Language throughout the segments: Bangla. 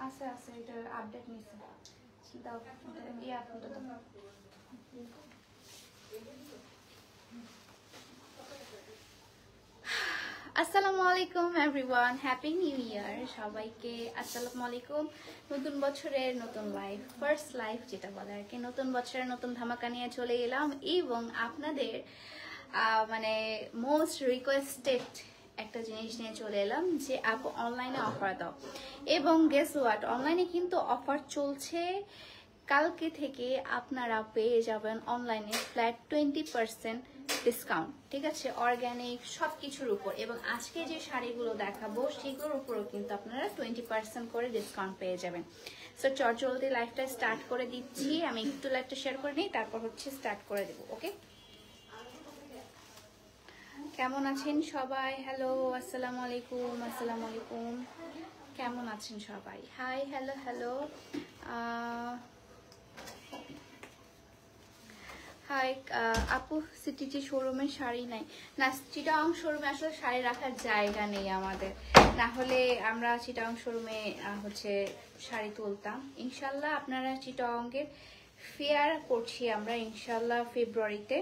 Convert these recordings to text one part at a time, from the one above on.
আছে আছে এটা আপডেট নিছে দাও এই আপডেট দাও আসসালামু আলাইকুম এভরিওয়ান হ্যাপি নিউ ইয়ার সবাইকে আসসালামু আলাইকুম নতুন বছরের নতুন লাইফ ফার্স্ট লাইফ যেটা বলে আর কি নতুন বছরের নতুন ধামাকা নিয়ে চলে এলাম এবং আপনাদের মানে মোস্ট রিকোয়েস্টেড একটা জিনিস নিয়ে চলে এলাম যে আপু অনলাইনে অফার দাও এবং গেস হোয়াট অনলাইনে কিন্তু অফার চলছে কালকে থেকে আপনারা পেয়ে যাবেন অনলাইনে ফ্ল্যাট 20% ডিসকাউন্ট ঠিক আছে অর্গানিক সব কিছুর উপর এবং আজকে যে শাড়িগুলো দেখাবো সেগুলোর উপরও কিন্তু আপনারা 20% করে ডিসকাউন্ট পেয়ে যাবেন সো চটজলদি লাইফটা স্টার্ট করে দিচ্ছি আমি একটু লাইফটা শেয়ার করে নিই তারপর হচ্ছে স্টার্ট করে দেবো ওকে কেমন আছেন সবাই হ্যালো আসসালামু আলাইকুম কেমন আছেন সবাই হাই হ্যালো হাই আপু সিটিজি শোরুমে শাড়ি নাই না চিটাং শোরুমে আসলে শাড়ি রাখার জায়গা নেই আমাদের না হলে আমরা চিটাং শোরুমে হচ্ছে শাড়ি তুলতাম ইনশাল্লাহ আপনারা চিটাংয়ের ফেয়ার করছি আমরা ইনশাল্লাহ ফেব্রুয়ারিতে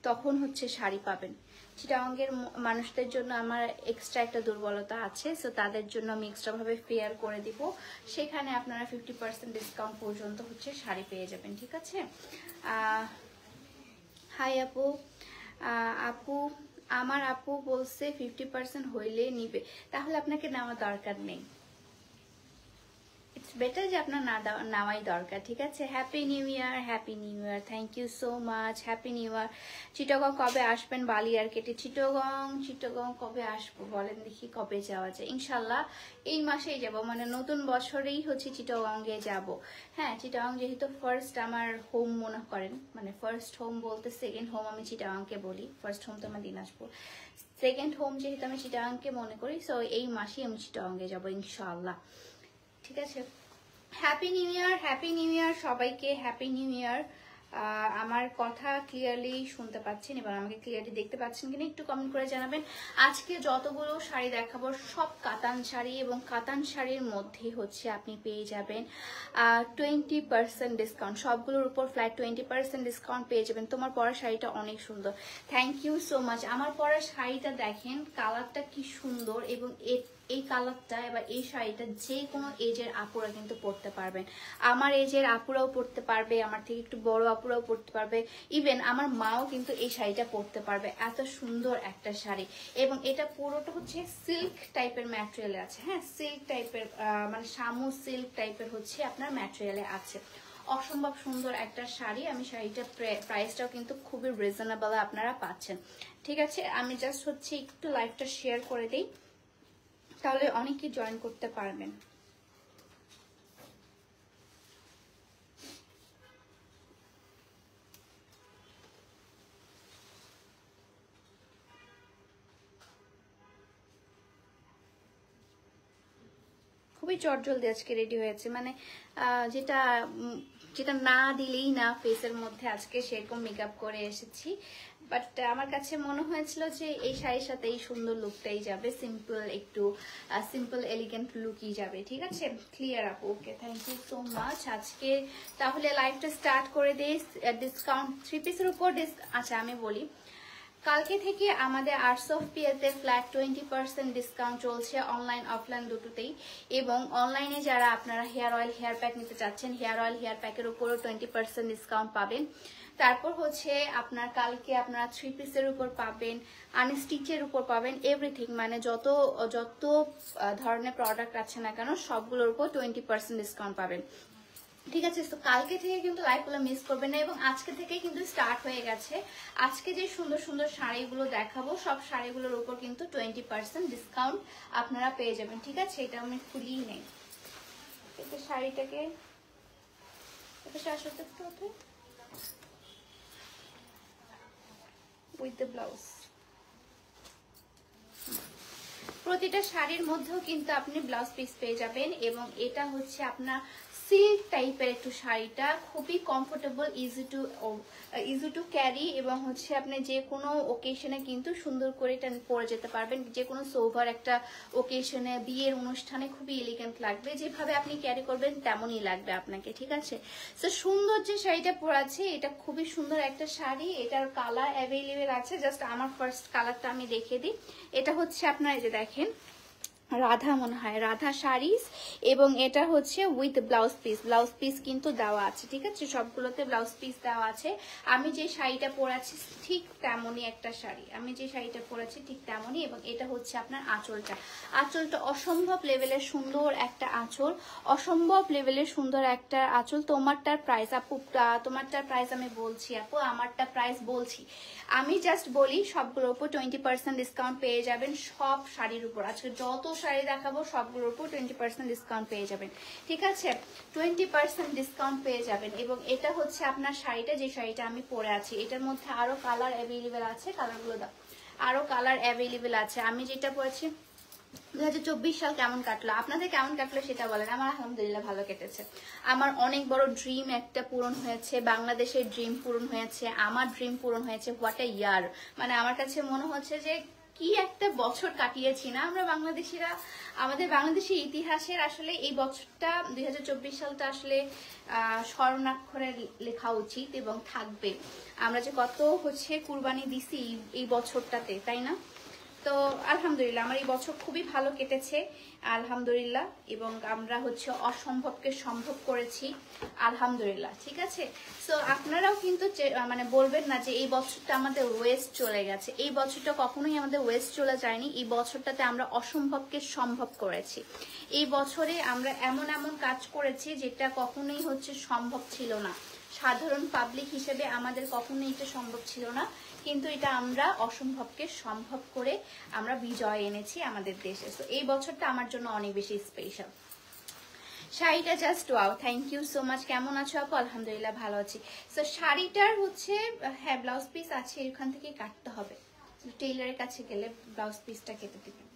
তখন হচ্ছে শাড়ি পাবেন চিটাগাংয়ের মানুষদের জন্য আমার এক্সট্রা একটা দুর্বলতা আছে সো তাদের জন্য আমি এক্সট্রাভাবে ফেয়ার করে দিব সেখানে আপনারা 50% ডিসকাউন্ট পর্যন্ত হচ্ছে শাড়ি পেয়ে যাবেন ঠিক আছে হাই আপু আমার আপু বলছে 50% হইলে নিবে তাহলে আপনাকে নেওয়া দরকার নেই ইটস বেটার যে আপনার নেওয়াই দরকার ঠিক আছে happy new year thank you so much happy new year Chittagong কবে আসবেন বালিয়ার কেটে চিটাগং কবে আসবো বলেন দেখি কবে যাওয়া যায় ইনশাল্লাহ এই মাসেই যাব মানে নতুন বছরেই হচ্ছে চিটাগংয়ে যাব হ্যাঁ চিটাগং যেহেতু ফার্স্ট আমার হোম মনে করেন মানে ফার্স্ট হোম বলতে সেকেন্ড হোম আমি চিটাগংকে বলি ফার্স্ট হোম তো আমার দিনাজপুর সেকেন্ড হোম যেহেতু আমি চিটাগংকে মনে করি সো এই মাসেই আমি চিটাগংয়ে যাব ইনশাল্লাহ ঠিক আছে হ্যাপি নিউ ইয়ার সবাইকে হ্যাপি নিউ ইয়ার আমার কথা ক্লিয়ারলি শুনতে পাচ্ছেন এবার আমাকে ক্লিয়ারলি দেখতে পাচ্ছেন কিনা একটু কমেন্ট করে জানাবেন আজকে যতগুলো শাড়ি দেখাবো সব কাতান শাড়ি এবং কাতান শাড়ির মধ্যে হচ্ছে আপনি পেয়ে যাবেন 20% ডিসকাউন্ট সবগুলোর উপর ফ্ল্যাট 20% ডিসকাউন্ট পেয়ে যাবেন তোমার পরা শাড়িটা অনেক সুন্দর থ্যাংক ইউ সো মাচ আমার পরা শাড়িটা দেখেন কালারটা কি সুন্দর এবং এই কালারটা এবার এই শাড়িটা যে কোনো এজের আপুরা কিন্তু পরতে পারবেন আমার এজের আপুরাও পরতে পারবে আমার থেকে একটু বড় আপুরাও পরতে পারবে ইভেন আমার মাও কিন্তু এই শাড়িটা পরতে পারবে এত সুন্দর একটা শাড়ি এবং এটা পুরোটা হচ্ছে সিল্ক টাইপের ম্যাটেরিয়ালে আছে হ্যাঁ সিল্ক টাইপের মানে শামু সিল্ক টাইপের হচ্ছে আপনার ম্যাটেরিয়ালে আছে অসম্ভব সুন্দর একটা শাড়ি আমি শাড়িটার প্রাইসটাও কিন্তু খুবই রিজনেবল আপনারা পাচ্ছেন ঠিক আছে আমি জাস্ট হচ্ছে একটু লাইভটা শেয়ার করে দিই তাহলে অনেকে জয়েন করতে পারবেন খুবই চটজলদি আজকে রেডি হয়েছে মানে যেটা না দিলেই না ফেসের মধ্যে আজকে সেরকম মেকআপ করে এসেছি বাট আমার কাছে মনে হয়েছিল যে এই শাড়ির সাথে এই সুন্দর লুকটাই যাবে সিম্পল এলিগেন্ট লুকই যাবে ঠিক আছে ক্লিয়ার আপু okay thank you so much আজকে তাহলে লাইভটা স্টার্ট করে দিই ডিসকাউন্ট 3 পিসের উপর আচ্ছা আমি বলি কালকে থেকে আমাদের আর্টস অফ পিয়াতে ফ্ল্যাট 20% ডিসকাউন্ট চলছে অনলাইন অফলাইন দুটোতেই এবং অনলাইনে যারা আপনারা হেয়ার অয়েল হেয়ার প্যাক নিতে চাচ্ছেন হেয়ার অয়েল হেয়ার প্যাকের উপরও 20% ডিসকাউন্ট পাবেন তারপর হচ্ছে আপনার কালকে আপনারা 3 পিসের উপর পাবেন আনস্টিচের উপর পাবেন এভরিথিং মানে যত ধরনের প্রোডাক্ট আছে না কেন সবগুলোর উপর 20% ডিসকাউন্ট পাবেন ঠিক আছে তো কালকে থেকে কিন্তু লাইভগুলো মিস করবেন না এবং আজকে থেকে কিন্তু স্টার্ট হয়ে গেছে আজকে যে সুন্দর সুন্দর শাড়িগুলো দেখাবো সব শাড়িগুলোর উপর কিন্তু 20% ডিসকাউন্ট আপনারা পেয়ে যাবেন ঠিক আছে এটা আমি খুলিই নেই এটা শাড়িটাকে এটা শাশুড়ি উইথ দ্য ব্লাউজ। প্রতিটা শাড়ির মধ্যেও কিন্তু আপনি ব্লাউজ পিস পেয়ে যাবেন এবং এটা হচ্ছে আপনার সিল্ক টাইপের একটু শাড়িটা, খুবই কমফোর্টেবল, ইজি টু ক্যারি এবং হচ্ছে আপনি যে কোনো ওকেশনে কিন্তু সুন্দর করে এটা পরে যেতে পারবেন। যে কোনো সোভার একটা ওকেশনে, বিয়ের অনুষ্ঠানে খুবই এলিগেন্ট লাগবে, যেভাবে আপনি ক্যারি করবেন তেমনই লাগবে আপনাকে, ঠিক আছে? তো সুন্দর যে শাড়িটা পরা আছে এটা খুবই সুন্দর একটা শাড়ি, এটার কালার অ্যাভেলেবেল আছে। জাস্ট আমার ফার্স্ট কালারটা আমি দেখিয়ে দিই। এটা হচ্ছে আপনার এই যে দেখেন রাধা, মনে হয় রাধা শাড়িস, এবং এটা হচ্ছে with blouse piece. Blouse piece কিন্তু দেওয়া আছে, ঠিক আছে? সবগুলোতে ব্লাউজ পিস দেওয়া আছে। আমি যে শাড়িটা পরেছি ঠিক তেমনই একটা শাড়ি, আমি যে শাড়িটা পরেছি ঠিক তেমনই। এবং এটা হচ্ছে আপনার আঁচলটা। আঁচলটা অসম্ভব লেভেলের সুন্দর একটা আঁচল, অসম্ভব লেভেলের সুন্দর একটা আঁচল। তোমারটার প্রাইস আপু, তোমারটার প্রাইস আমি বলছি আপু, আমারটা প্রাইস বলছি। আমি জাস্ট বলি সবগুলোর উপর 20% ডিসকাউন্ট পেয়ে যাবেন। সব শাড়ির উপর আজকে যত শাড়ি দেখাবো সবগুলোর উপর 20% ডিসকাউন্ট পেয়ে যাবেন, ঠিক আছে? 20% ডিসকাউন্ট পেয়ে যাবেন। এবং এটা হচ্ছে আপনার শাড়িটা, যে শাড়িটা আমি পরে আছি। এটার মধ্যে আরো কালার অ্যাভেলেবেল আছে, কালারগুলো দাও, আরো কালার অ্যাভেলেবেল আছে। আমি যেটা পরেছি 2024 সাল কেমন কাটলো, আপনাদের কেমন কাটলো সেটা বলেন। আমার আলহামদুলিল্লাহ ভালো কেটেছে। আমার অনেক বড় ড্রিম একটা পূরণ হয়েছে, বাংলাদেশের ড্রিম পূরণ হয়েছে, আমার ড্রিম পূরণ হয়েছে। হোয়াট এ ইয়ার! মানে আমার কাছে মনে হচ্ছে যে কি একটা বছর কাটিয়েছি না আমরা বাংলাদেশিরা। আমাদের বাংলাদেশের ইতিহাসের আসলে এই বছরটা 2024 সালটা আসলে স্বর্ণাক্ষরে লেখা উচিত এবং থাকবে। আমরা যে কত হচ্ছে কুরবানি দিছি এই বছরটাতে, তাই না? তো আলহামদুলিল্লাহ আমার এই বছর খুবই ভালো কেটেছে আলহামদুলিল্লাহ। এবং আমরা হচ্ছে অসম্ভবকে সম্ভব করেছি আলহামদুলিল্লাহ, ঠিক আছে? সো আপনারাও কিন্তু মানে বলবেন না যে এই বছরটা আমাদের ওয়েস্ট চলে গেছে। এই বছরটা কখনোই আমাদের ওয়েস্ট চলে যায়নি। এই বছরটাতে আমরা অসম্ভবকে সম্ভব করেছি। এই বছরে আমরা এমন এমন কাজ করেছি যেটা কখনোই হচ্ছে সম্ভব ছিল না। সাধারণ পাবলিক হিসেবে আমাদের কখনোই এটা সম্ভব ছিল না, কিন্তু এটা আমরা অসম্ভবকে সম্ভব করে আমরা বিজয় এনেছি আমাদের দেশে। তো এই বছরটা আমার জন্য অনেক বেশি স্পেশাল। শাড়িটা just wow, thank you so much. কেমন আছো আপু? আলহামদুলিল্লাহ ভালো আছি। সো শাড়িটার হচ্ছে হ্যাঁ ব্লাউজ পিস আছে, এখান থেকে কাটতে হবে, টেইলারের কাছে গেলে ব্লাউজ পিসটা কেটে দিবেন।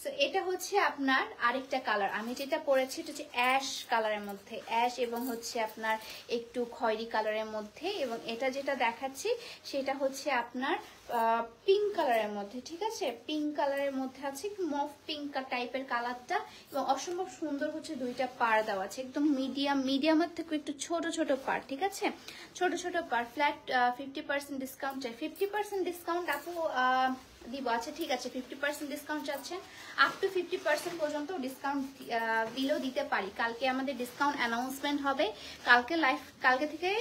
সো এটা হচ্ছে আপনার আরেকটা কালার, আমি যেটা পরেছি এটা হচ্ছে অ্যাশ কালারের মধ্যে, অ্যাশ এবং হচ্ছে আপনার একটু খয়েরি কালারের মধ্যে। এবং এটা যেটা দেখাচ্ছি সেটা হচ্ছে আপনার পিঙ্ক কালারের মধ্যে, ঠিক আছে? পিঙ্ক কালারের মধ্যে আছে, মফ পিঙ্ক টাইপের কালারটা। এবং অসম্ভব সুন্দর হচ্ছে দুইটা পার দেওয়া আছে, একদম মিডিয়ামের থেকে একটু ছোট ছোট পার, ঠিক আছে? ছোট ছোট পার। ফ্ল্যাট 50% ডিসকাউন্ট চাই। 50% ডিসকাউন্ট আপু দিব, আচ্ছা ঠিক আছে। 50% ডিসকাউন্ট চাচ্ছেন, আপ টু 50% পর্যন্ত ডিসকাউন্ট দিলেও দিতে পারি। কালকে আমাদের ডিসকাউন্ট অ্যানাউন্সমেন্ট হবে। কালকে থেকে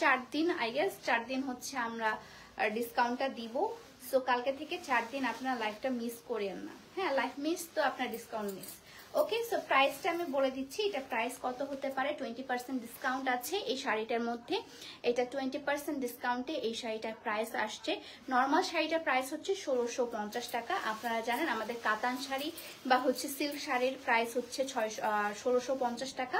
4 দিন, আই গেস 4 দিন হচ্ছে আমরা ডিসকাউন্টটা দিব। সো কালকে থেকে 4 দিন আপনার লাইফটা মিস করেন না। হ্যাঁ, লাইফ মিস তো আপনার ডিসকাউন্ট মিস। ওকে, সো প্রাইসটা আমি বলে দিচ্ছি। এটা প্রাইস কত হতে পারে? 20% ডিসকাউন্ট আছে এই শাড়িটার মধ্যে। এটা 20% ডিসকাউন্টে এই শাড়িটার প্রাইস আসছে। নর্মাল শাড়িটার প্রাইস হচ্ছে 1650 টাকা। আপনারা জানেন আমাদের কাতান শাড়ি বা হচ্ছে সিল্ক শাড়ির প্রাইস হচ্ছে 1650 টাকা,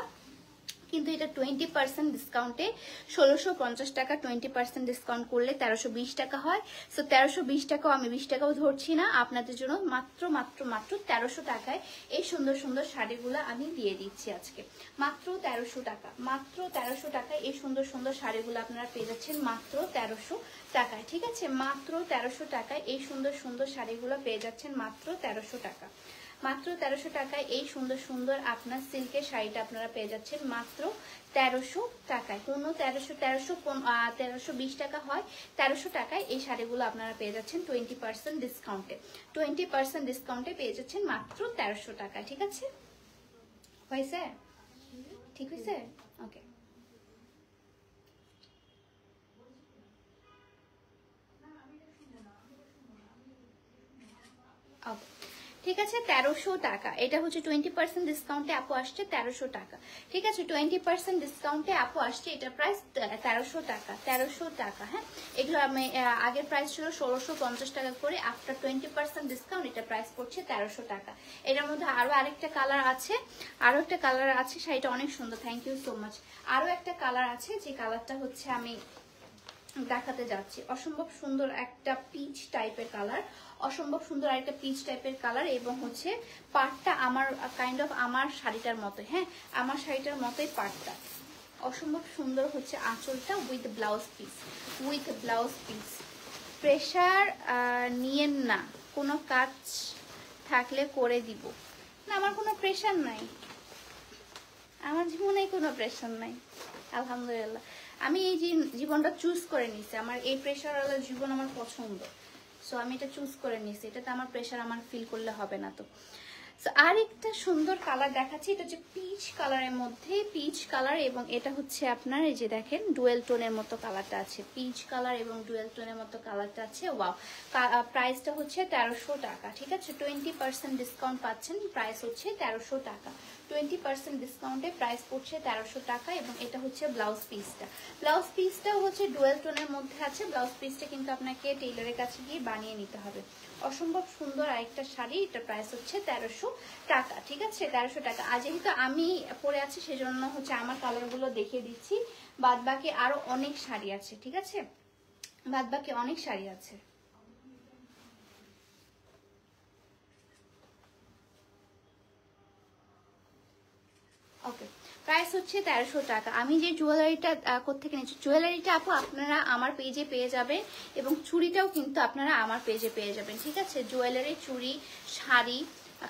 কিন্তু এটা 20% ডিসকাউন্টে 1650 টাকা। 20% ডিসকাউন্ট করলে 1320 টাকা হয়। সো 1320 টাকাও আমি 20 টাকাও ধরছি না, আপনাদের জন্য মাত্র মাত্র মাত্র 1300 টাকায় এই সুন্দর সুন্দর শাড়িগুলো আমি দিয়ে দিচ্ছি আজকে। মাত্র 1300 টাকা, মাত্র 1300 টাকায় এই সুন্দর সুন্দর শাড়িগুলো আপনারা পেয়ে যাচ্ছেন মাত্র 1300 টাকায়, ঠিক আছে? মাত্র 1300 টাকায় এই সুন্দর সুন্দর শাড়িগুলো পেয়ে যাচ্ছেন মাত্র 1300 টাকা। মাত্র 1300 টাকায় এই সুন্দর সুন্দর আপনার সিল্কের শাড়িটা আপনারা পেয়ে যাচ্ছেন মাত্র 1300 টাকায়। কোনো 1320 টাকা হয়, 1300 টাকায় এই শাড়িগুলো আপনারা পেয়ে যাচ্ছেন 20% ডিসকাউন্টে। 20% ডিসকাউন্টে পেয়ে যাচ্ছেন মাত্র 1300 টাকায়, ঠিক আছে? হয়েছে? ঠিক হয়েছে? ওকে, ওকে, ঠিক আছে। 1300 টাকা, এটা হচ্ছে 20% ডিসকাউন্টে আপু আসছে 1300 টাকা, ঠিক আছে? 20% ডিসকাউন্টে আপু আসছে, এটা প্রাইস 1300 টাকা। 1300 টাকা, হ্যাঁ। এগুলো আমি আগের প্রাইস ছিল 1650 টাকা করে, আফটার 20% ডিসকাউন্ট এটা প্রাইস পড়ছে 1300 টাকা। এটার মধ্যে আরো আরেকটা কালার আছে, আরো একটা কালার আছে, শাড়িটা অনেক সুন্দর, থ্যাংক ইউ সো মাচ। আরো একটা কালার আছে, যে কালারটা হচ্ছে আমি দেখাতে যাচ্ছি। অসম্ভব সুন্দর একটা পিচ টাইপের কালার, অসম্ভব সুন্দর একটা পিচ টাইপের কালার, এবং হচ্ছে পাড়টা আমার কাইন্ড অফ আমার শাড়িটার মতো, হ্যাঁ আমার শাড়িটার মতোই পাড়টা। অসম্ভব সুন্দর হচ্ছে আঁচলটা with blouse piece, with blouse piece. Pressure নিয়েন না, কোনো কাজ থাকলে করে দিব না, আমার কোনো প্রেশার নাই, আমার জীবনে কোনো প্রেশার নাই আলহামদুলিল্লাহ। আমি এই জীবনটা চুজ করে নিছি, আমার এই প্রেশারওয়ালা জীবন আমার পছন্দ, সো আমি এটা চুজ করে নিছি, এটাতে আমার প্রেশার আমার ফিল করলে হবে না। তো আর একটা সুন্দর কালার দেখাচ্ছি, এটা হচ্ছে পিচ কালারের মধ্যে, পিচ কালার, এবং এটা হচ্ছে আপনার এই যে দেখেন ডুয়েল টোনের মতো কালারটা আছে, পিচ কালার এবং ডুয়েল টোনের মতো কালারটা আছে। ওয়াও, প্রাইসটা হচ্ছে 1300 টাকা, ঠিক আছে 20% ডিসকাউন্ট পাচ্ছেন, প্রাইস হচ্ছে 1300 টাকা, 20% ডিসকাউন্টে প্রাইস পড়ছে 1300 টাকা। এবং এটা হচ্ছে ব্লাউজ পিসটা, ব্লাউজ পিসটাও হচ্ছে ডুয়েল টোনের মধ্যে আছে, ব্লাউজ পিসটা কিন্তু আপনাকে টেইলরের কাছে গিয়ে বানিয়ে নিতে হবে। অসম্ভব সুন্দর আরেকটা শাড়ি, এটা প্রাইস হচ্ছে 1300 টাকা, ঠিক আছে 1300 টাকা। আর যেহেতু আমি পরে আছি সেজন্য হচ্ছে আমার কালারগুলো দেখিয়ে দিচ্ছি, বাদ বাকি আরো অনেক শাড়ি আছে, ঠিক আছে বাদ বাকি অনেক শাড়ি আছে। ওকে, প্রাইস হচ্ছে 1300 টাকা। আমি যে জুয়েলারিটা কোত্থেকে নিচ্ছি, জুয়েলারিটা আপু আপনারা আমার পেজে পেয়ে যাবেন, এবং চুড়িটাও কিন্তু আপনারা আমার পেজে পেয়ে যাবেন, ঠিক আছে জুয়েলারি, চুড়ি, শাড়ি,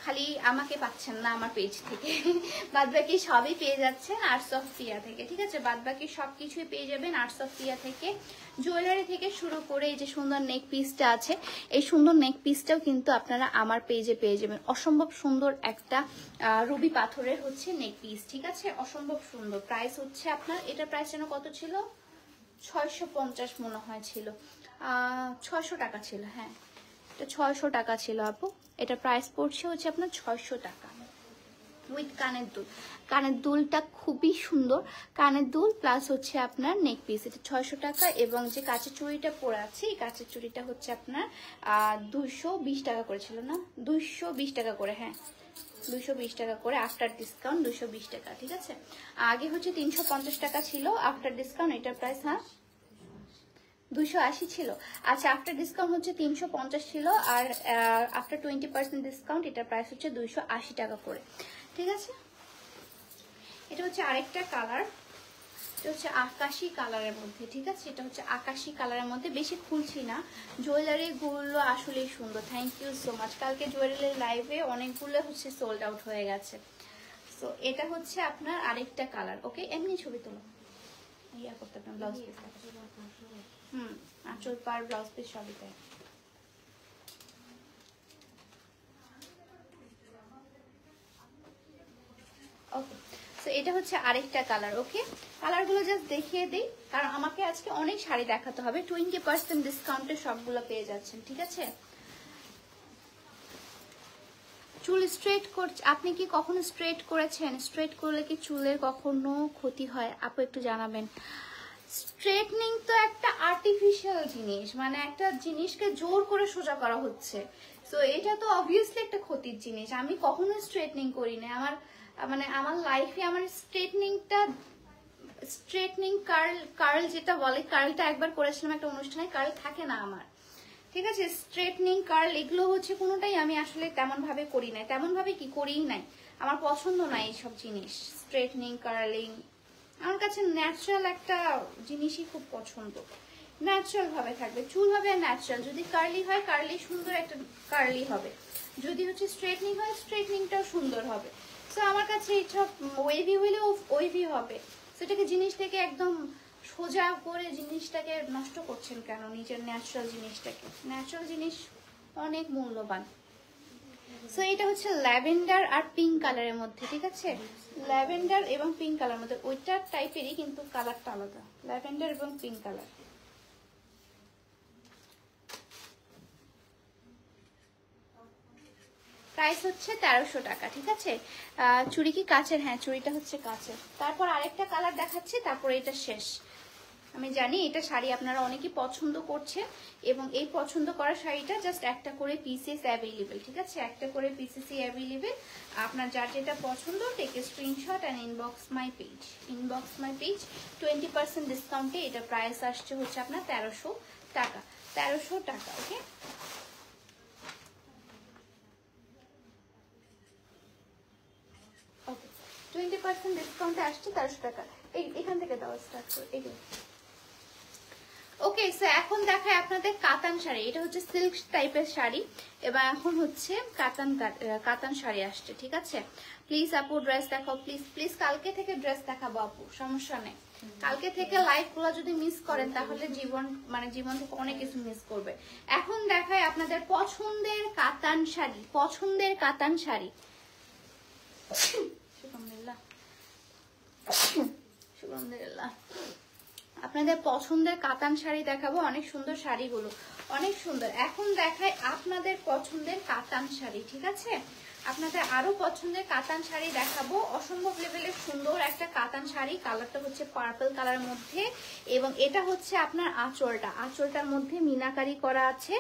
খালি আমাকে পাচ্ছেন না আমার পেজ থেকে, বাদবাকি সবই পেয়ে যাচ্ছেন আর্টস অফ পিয়া থেকে, ঠিক আছে বাদবাকি সব কিছুই পেয়ে যাবেন আর্টস অফ পিয়া থেকে। জুয়েলারি থেকে শুরু করে এই যে সুন্দর নেক পিসটা আছে, এই সুন্দর নেক পিসটাও কিন্তু আপনারা আমার পেজে পেয়ে যাবেন। অসম্ভব সুন্দর একটা রুবি পাথরের হচ্ছে নেক পিস, ঠিক আছে অসম্ভব সুন্দর। প্রাইস হচ্ছে আপনার, এটার প্রাইস যেন কত ছিল, 650 মনে হয় ছিল, 600 টাকা ছিল, হ্যাঁ এটা 600 টাকা ছিল আপু, এটা প্রাইস পড়ছে হচ্ছে আপনার 600 টাকা উইথ কানের দুল। কানের দুলটা খুবই সুন্দর, কানের দুল প্লাস হচ্ছে আপনার নেক পিস, এটা 600 টাকা। এবং যে কাঁচের চুড়িটা পরে আছে, এই কাঁচের চুড়িটা হচ্ছে আপনার 220 টাকা করেছিল না, 220 টাকা করে, হ্যাঁ 220 টাকা করে, আফটার ডিসকাউন্ট 220 টাকা, ঠিক আছে আগে হচ্ছে 350 টাকা ছিল, আফটার ডিসকাউন্ট এটার প্রাইস, হ্যাঁ 280 ছিল, আচ্ছা আফটার ডিসকাউন্ট হচ্ছে 350 ছিল, আর আফটার 20% ডিসকাউন্ট এটার প্রাইস হচ্ছে 280 টাকা করে, ঠিক আছে। এটা হচ্ছে আরেকটা কালার, এটা হচ্ছে আকাশি কালারের মধ্যে, ঠিক আছে এটা হচ্ছে আকাশি কালারের মধ্যে, বেশি খুলছি না, জুয়েলারি গুলো আসলেই সুন্দর। থ্যাংক ইউ সো মাচ, কালকে জুয়েলারি লাইভে অনেকগুলো হচ্ছে সোল্ড আউট হয়ে গেছে। সো এটা হচ্ছে আপনার আরেকটা কালার, ওকে এমনি ছবি তোলো, ইয়া করতে পারেন ব্লাউজ পিস, আঁচল পার ব্লাউজ পিস সবই তাই। ওকে, সো এটা হচ্ছে আরেকটা কালার, ওকে কালারগুলো জাস্ট দেখিয়ে দিই, কারণ আমাকে আজকে অনেক শাড়ি দেখাতে হবে, 20% ডিসকাউন্টে সবগুলো পেয়ে যাচ্ছেন, ঠিক আছে। চুল স্ট্রেট করছে, আপনি কি কখনো স্ট্রেট করেছেন? স্ট্রেট করলে কি চুলের কখনো ক্ষতি হয় আপু, একটু জানাবেন। স্ট্রেটনিং তো একটা আর্টিফিশিয়াল জিনিস, মানে একটা জিনিসকে জোর করে সোজা করা হচ্ছে, সো এটা তো অবভিয়াসলি একটা ক্ষতির জিনিস। আমি কখনো স্ট্রেটনিং করি না, আমার মানে আমার লাইফে আমার স্ট্রেটনিং কার্ল যেটা বলে, কার্লটা একবার করেছিলাম একটা অনুষ্ঠানে, কার্ল থাকে না আমার, ঠিক আছে স্ট্রেটনিং কার্ল এগুলো হচ্ছে কোনোটাই আমি আসলে তেমন ভাবে করি নাই, তেমন ভাবে কি করিই নাই, আমার পছন্দ নাই এইসব জিনিস, স্ট্রেটনিং কার্লিং আমার কাছে ন্যাচারাল একটা জিনিসই খুব পছন্দ, ন্যাচারাল ভাবে থাকবে চুল হবে, ন্যাচারাল, যদি কার্লি হয় কার্লি সুন্দর একটা কার্লি হবে, যদি হচ্ছে স্ট্রেটনিং হয় স্ট্রেটনিংটাও সুন্দর হবে। সো আমার কাছে এইসব ওয়েভি হইলেও ওয়েভি হবে, সেটাকে জিনিসটাকে একদম সোজা করে জিনিসটাকে নষ্ট করছেন কেন, নিজের ন্যাচারাল জিনিসটাকে, ন্যাচারাল জিনিস অনেক মূল্যবান। সো এটা হচ্ছে ল্যাভেন্ডার আর পিঙ্ক কালারের মধ্যে, ঠিক আছে ল্যাভেন্ডার এবং পিঙ্ক কালার মধ্যে, ওইটার টাইপেরই কিন্তু কালারটা আলাদা, ল্যাভেন্ডার এবং পিঙ্ক কালার। প্রাইস হচ্ছে 1300 টাকা, ঠিক আছে চুড়ি কি কাচের, হ্যাঁ চুড়িটা হচ্ছে কাচের। তারপর আরেকটা কালার দেখাচ্ছি, তারপর এটা শেষ, আমি জানি এটা শাড়ি আপনারা অনেকেই পছন্দ করছেন এবং এই পছন্দ করা শাড়িটা জাস্ট একটা করে পিসেস অ্যাভেলেবেল, ঠিক আছে? একটা করে পিসেসই অ্যাভেলেবেল। আপনার যার যেটা পছন্দ take a screenshot and inbox my page. 20% ডিসকাউন্টে এটা প্রাইস আসছে হচ্ছে আপনার 1300 টাকা। 1300 টাকা, ওকে? 20% ডিসকাউন্টে আসছে 1300 টাকা। এখান থেকে দাও স্টার্ট করে এগুলো। ওকে, সো এখন দেখায় আপনাদের কাতান শাড়ি। এটা হচ্ছে সিল্ক টাইপের শাড়ি এবং এখন হচ্ছে কাতান শাড়ি আসছে, ঠিক আছে? প্লিজ আপু ড্রেস দেখাও, প্লিজ প্লিজ। কালকে থেকে ড্রেস দেখাবো আপু, সমস্যা নেই। কালকে থেকে লাইভ গুলো যদি মিস করেন তাহলে জীবন থেকে অনেক কিছু মিস করবে। এখন দেখায় আপনাদের পছন্দের কাতান শাড়ি, পছন্দের কাতান শাড়ি। আলহামদুলিল্লাহ, আপনাদের পছন্দের কাতান শাড়ি দেখাবো। অনেক সুন্দর শাড়িগুলো, অনেক সুন্দর। এখন দেখায় আপনাদের পছন্দের কাতান শাড়ি, ঠিক আছে? আপনাদের আরো পছন্দের কাতান শাড়ি দেখাবো। অসম্ভব লেভেলের সুন্দর একটা কাতান শাড়ি, কালারটা হচ্ছে পার্পল কালারের মধ্যে এবং এটা হচ্ছে আপনার আঁচলটার মধ্যে মিনাকারি করা আছে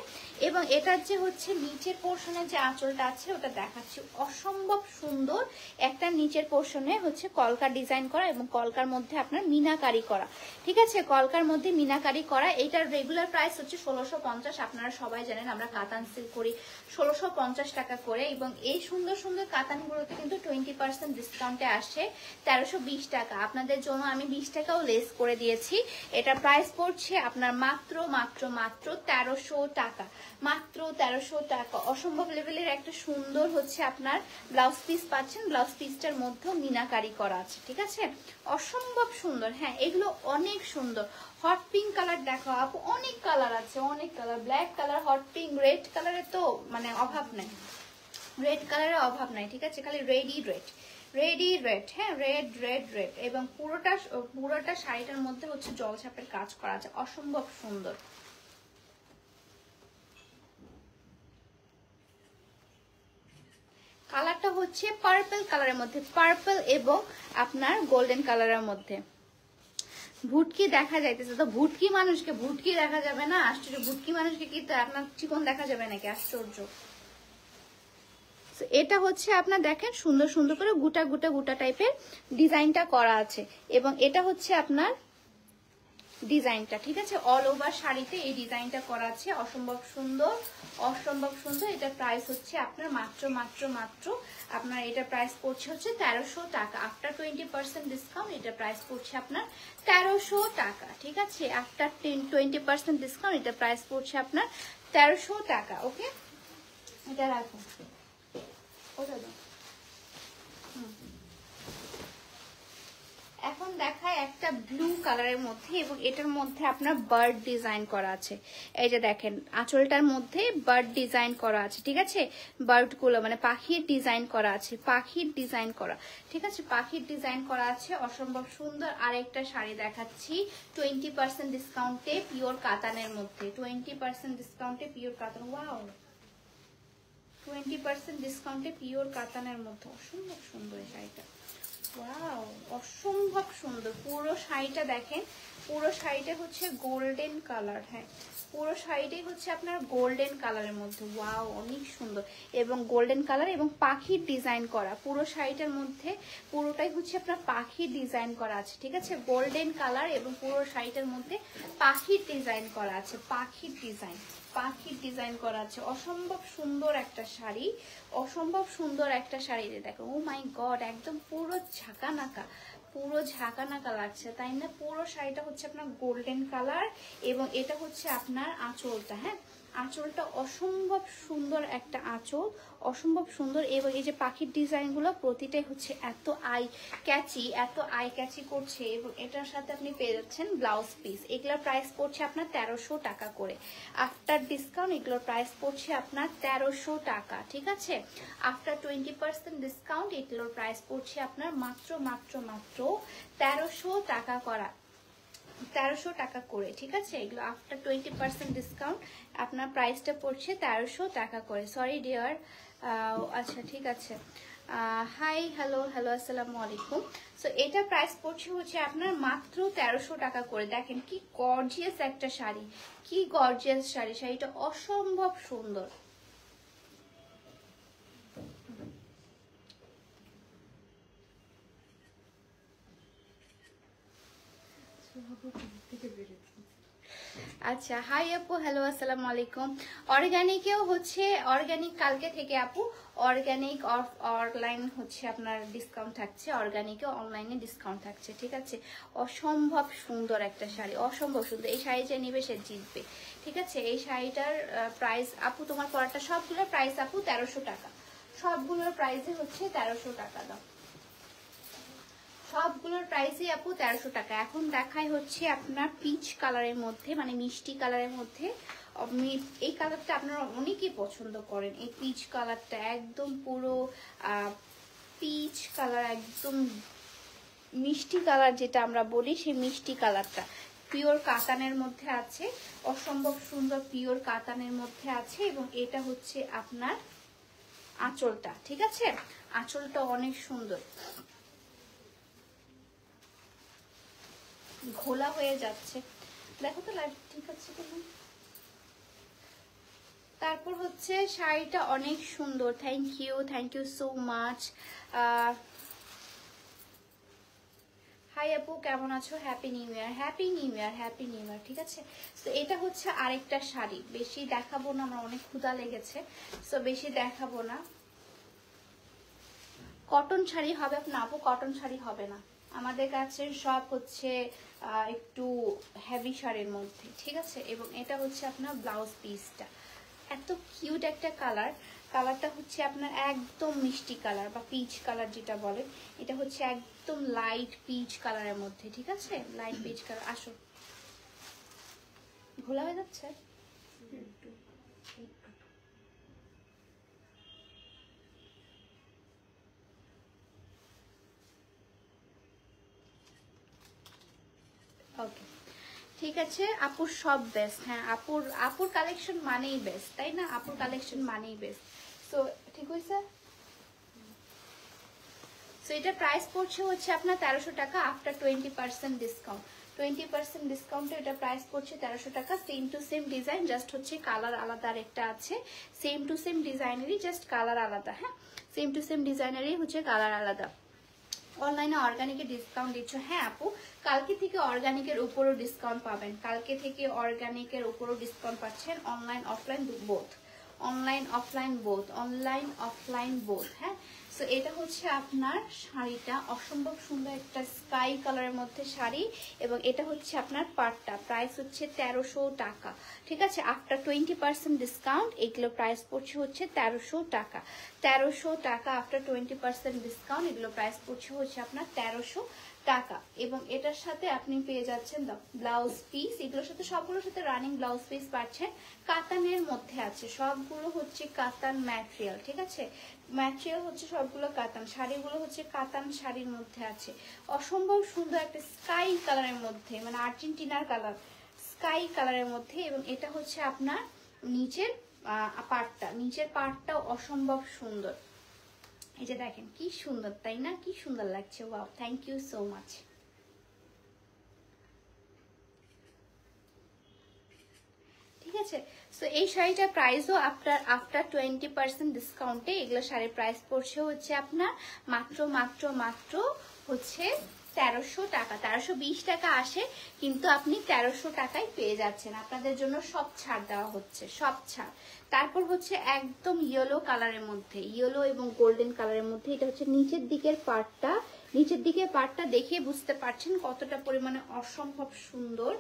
এবং এটার যে হচ্ছে নিচের পোর্শনে যে আঁচলটা আছে ওটা দেখাচ্ছি। অসম্ভব সুন্দর একটা নিচের পোর্শনে হচ্ছে কলকার ডিজাইন করা এবং কলকার মধ্যে আপনার মিনাকারি করা, ঠিক আছে? কলকার মধ্যে মিনাকারি করা। এটার রেগুলার প্রাইস হচ্ছে 1650। আপনারা সবাই জানেন আমরা কাতান সিল্ক করি 1650 টাকা করে এবং এই সুন্দর সুন্দর কাতানগুলোতে কিন্তু 20% ডিসকাউন্টে আসে 1320 টাকা। আপনাদের জন্য আমি 20 টাকাও লেস করে দিয়েছি। এটা প্রাইস পড়ছে আপনার মাত্র 1300 টাকা, মাত্র 1300 টাকা। অসম্ভব লেভেলের একটা সুন্দর হচ্ছে আপনার ব্লাউজ পিস পাচ্ছেন। ব্লাউজ পিসটার মধ্যেও মিনাকারি করা আছে, ঠিক আছে? অসম্ভব সুন্দর। হ্যাঁ, এগুলো অনেক সুন্দর। হট পিঙ্ক কালার দেখো আপু, অনেক কালার আছে, অনেক colour. Black colour, hot pink, red কালারে তো মানে অভাব নাই, রেড কালারের অভাব নাই, ঠিক আছে? খালি রেডি রেড, হ্যাঁ, রেড এবং পুরোটা শাড়িটার মধ্যে হচ্ছে জলছাপের কাজ করা আছে। অসম্ভব সুন্দর। কালারটা হচ্ছে পার্পল কালারের মধ্যে, পার্পল এবং আপনার গোল্ডেন কালারের মধ্যে। ভুটকি দেখা যাইতেছে তো, ভুটকি মানুষকে ভুটকি দেখা যাবে না? আশ্চর্য, ভুটকি মানুষকে কি আপনার চিকন দেখা যাবে নাকি? আশ্চর্য। এটা হচ্ছে আপনার দেখেন সুন্দর সুন্দর করে গুটা টাইপের ডিজাইনটা করা আছে এবং এটা হচ্ছে আপনার ডিজাইনটা, ঠিক আছে? অল ওভার শাড়িতে এই ডিজাইনটা করা আছে। অসম্ভব সুন্দর, অসম্ভব সুন্দর। এটা প্রাইস হচ্ছে আপনার মাত্র আপনার এটা প্রাইস পড়ছে হচ্ছে 1300 টাকা। আফটার 20% ডিসকাউন্ট এটা প্রাইস পড়ছে আপনার 1300 টাকা, ঠিক আছে? আফটার 20% ডিসকাউন্ট এটা প্রাইস পড়ছে আপনার 1300 টাকা। ওকে, এটা রাখুন। এখন দেখায় একটা ব্লু কালারের মধ্যে এবং এটার মধ্যে আপনার বার্ড ডিজাইন করা আছে। এই যে দেখেন আঁচলটার মধ্যে বার্ড ডিজাইন করা আছে, ঠিক আছে? বার্ড গুলো মানে পাখির ডিজাইন করা আছে, পাখির ডিজাইন করা, ঠিক আছে? পাখির ডিজাইন করা আছে। অসম্ভব সুন্দর। আরেকটা শাড়ি দেখাচ্ছি 20% ডিসকাউন্টে পিওর কাতানের মধ্যে। 20% ডিসকাউন্টে পিওর কাতান। ওয়াও, 20% ডিসকাউন্টে পিওর কাতানের মধ্যে। অসম্ভব সুন্দর এই শাড়িটা। ওয়াও, অসম্ভব সুন্দর। পুরো শাড়িটা দেখেন, পুরো শাড়িটা হচ্ছে গোল্ডেন কালার। হ্যাঁ, পুরো শাড়িটাই হচ্ছে আপনার গোল্ডেন কালারের মধ্যে। ওয়াও, অনেক সুন্দর এবং গোল্ডেন কালার এবং পাখির ডিজাইন করা। পুরো শাড়িটার মধ্যে পুরোটাই হচ্ছে আপনার পাখির ডিজাইন করা আছে, ঠিক আছে? গোল্ডেন কালার এবং পুরো শাড়িটার মধ্যে পাখির ডিজাইন করা আছে, পাখির ডিজাইন করা আছে। অসম্ভব সুন্দর একটা শাড়ি, অসম্ভব সুন্দর একটা শাড়ি। দেখো, ও মাই গড, একদম পুরো ঝাঁকানাকা লাগছে, তাই না? পুরো শাড়িটা হচ্ছে আপনার গোল্ডেন কালার এবং এটা হচ্ছে আপনার আঁচলটা। হ্যাঁ, আঁচলটা অসম্ভব সুন্দর একটা আঁচল, অসম্ভব সুন্দর। এবং এই যে পাখির ডিজাইনগুলো প্রতিটাই হচ্ছে এত আই ক্যাচি করছে এবং এটার সাথে আপনি পেয়ে যাচ্ছেন ব্লাউজ পিস। এগুলোর প্রাইস পড়ছে আপনার 1300 টাকা করে। আফটার ডিসকাউন্ট এগুলোর প্রাইস পড়ছে আপনার 1300 টাকা, ঠিক আছে? আফটার 20% ডিসকাউন্ট এগুলোর প্রাইস পড়ছে আপনার মাত্র 1300 টাকা করা, 1300 টাকা করে, ঠিক আছে? এগুলো আফটার 20% ডিসকাউন্ট আপনার প্রাইসটা পড়ছে 1300 টাকা করে। সরি ডিয়ার, আচ্ছা ঠিক আছে। হাই হ্যালো হ্যালো আসসালামু আলাইকুম। সো এটা প্রাইস পড়ছে হচ্ছে আপনার মাত্র 1300 টাকা করে। দেখেন কি গর্জিয়াস একটা শাড়ি, কি গর্জিয়াস শাড়ি, শাড়িটা অসম্ভব সুন্দর। আচ্ছা হাই আপু, হ্যালো আসসালামু আলাইকুম। অর্গানিকেও হচ্ছে, অর্গানিক কালকে থেকে আপু অর্গানিক অনলাইন হচ্ছে আপনার ডিসকাউন্ট থাকছে, অর্গানিকে অনলাইনে ডিসকাউন্ট থাকছে, ঠিক আছে। অসম্ভব সুন্দর একটা শাড়ি, অসম্ভব সুন্দর। এই শাড়ি যে নিবে সে জিতবে, ঠিক আছে। এই শাড়িটার প্রাইস আপু, তোমার পরাটা সবগুলোর প্রাইস আপু 1300 টাকা, সবগুলোর প্রাইসে হচ্ছে 1300 টাকা দাও, সবগুলোর প্রাইসই আপু 1300 টাকা। এখন দেখায় হচ্ছে আপনার পিচ কালারের মধ্যে, মানে মিষ্টি কালারের মধ্যে। এই কালারটা আপনারা অনেকেই পছন্দ করেন, এই পিচ কালারটা একদম পুরো পিচ কালার, একদম মিষ্টি কালার যেটা আমরা বলি, সেই মিষ্টি কালারটা পিওর কাতানের মধ্যে আছে, অসম্ভব সুন্দর পিওর কাতানের মধ্যে আছে। এবং এটা হচ্ছে আপনার আঁচলটা, ঠিক আছে, আঁচলটা অনেক সুন্দর, ঘোলা হয়ে যাচ্ছে, দেখো তো লাইট ঠিক আছে কিনা। তারপর হচ্ছে শাড়িটা অনেক সুন্দর, thank you so much. Hi আপু কেমন আছো, happy new year, happy new year, happy new year, ঠিক আছে। তো এটা হচ্ছে আরেকটা শাড়ি, বেশি দেখাবো না, আমার অনেক ক্ষুধা লেগেছে, তো বেশি দেখাবো না। কটন শাড়ি হবে না আপু, কটন শাড়ি হবে না আমাদের কাছে, সব হচ্ছে একটু হেভি শাড়ির মধ্যে, ঠিক আছে। এবং এটা হচ্ছে আপনার ব্লাউজ পিসটা, এত কিউট একটা কালার, কালারটা হচ্ছে আপনার একদম মিষ্টি কালার বা পিচ কালার যেটা বলে, এটা হচ্ছে একদম লাইট পিচ কালারের মধ্যে, ঠিক আছে, লাইট পিচ কালার। আসো, ঘোলা হয়ে যাচ্ছে ওকে, ঠিক আছে। আপুর সব বেস্ট, হ্যাঁ আপুর কালেকশন মানেই বেস্ট, তাই না, আপুর কালেকশন মানেই বেস্ট। সো ঠিক হয়েছে। সো এটা প্রাইস পড়ছে হচ্ছে আপনার 1300 টাকা আফটার 20% ডিসকাউন্ট, 20% ডিসকাউন্টে এটা প্রাইস পড়ছে 1300 টাকা। Same to same design, just হচ্ছে কালার আলাদা আরেকটা আছে, সেম টু সেম ডিজাইনেরই জাস্ট কালার আলাদা, হ্যাঁ সেম টু সেম ডিজাইনেরই হচ্ছে কালার আলাদা। অনলাইনে অর্গানিকে ডিসকাউন্ট দিচ্ছ, হ্যাঁ আপু কালকে থেকে অর্গানিকের উপরও ডিসকাউন্ট পাবেন, কালকে থেকে অর্গানিকের উপরও ডিসকাউন্ট পাচ্ছেন, online offline both, online offline both, online offline both, হ্যাঁ। সো এটা হচ্ছে আপনার শাড়িটা, অসম্ভব সুন্দর একটা স্কাই কালারের মধ্যে শাড়ি, এবং এটা হচ্ছে আপনার পাটটা, প্রাইস হচ্ছে 1300 টাকা, ঠিক আছে। আফটার 20% ডিসকাউন্ট এগুলো প্রাইস পড়ছে হচ্ছে 1300 টাকা, 1300 টাকা আফটার 20% ডিসকাউন্ট এগুলো প্রাইস পড়ছে হচ্ছে আপনার 1300 টাকা। এবং এটার সাথে আপনি পেয়ে যাচ্ছেন ব্লাউজ পিস, এগুলোর সাথে সবগুলোর সাথে রানিং ব্লাউজ পিস পাচ্ছেন, কাতানের মধ্যে আছে, সবগুলো হচ্ছে কাতান ম্যাটেরিয়াল, ঠিক আছে, ম্যাটেরিয়াল হচ্ছে সবগুলো কাতান, শাড়িগুলো হচ্ছে কাতান শাড়ির মধ্যে আছে, অসম্ভব সুন্দর একটা স্কাই কালারের মধ্যে, মানে আর্জেন্টিনার কালার, স্কাই কালারের মধ্যে। এবং এটা হচ্ছে আপনার নিচের পার্টটা, নিচের পার্টটাও অসম্ভব সুন্দর, এই যে দেখেন কি সুন্দর, তাই না, কি সুন্দর লাগছে, wow, thank you so much. ঠিক আছে। সো এই শাড়িটার প্রাইসও আফটার 20% ডিসকাউন্টে এগুলো শাড়ির প্রাইস পড়ছে হচ্ছে আপনার মাত্র মাত্র মাত্র হচ্ছে 1300 টাকা, 1320 টাকা আসে, কিন্তু আপনি 1300 টাকায় পেয়ে যাচ্ছেন, আপনাদের জন্য সব ছাড় দেওয়া হচ্ছে, সব ছাড়। তারপর হচ্ছে একদম ইয়েলো কালারের মধ্যে, ইয়েলো এবং গোল্ডেন কালারের মধ্যে, এটা হচ্ছে নিচের দিকের পার্টটা, নিচের দিকে পার্টটা দেখে বুঝতে পারছেন কতটা পরিমাণে অসম্ভব সুন্দর।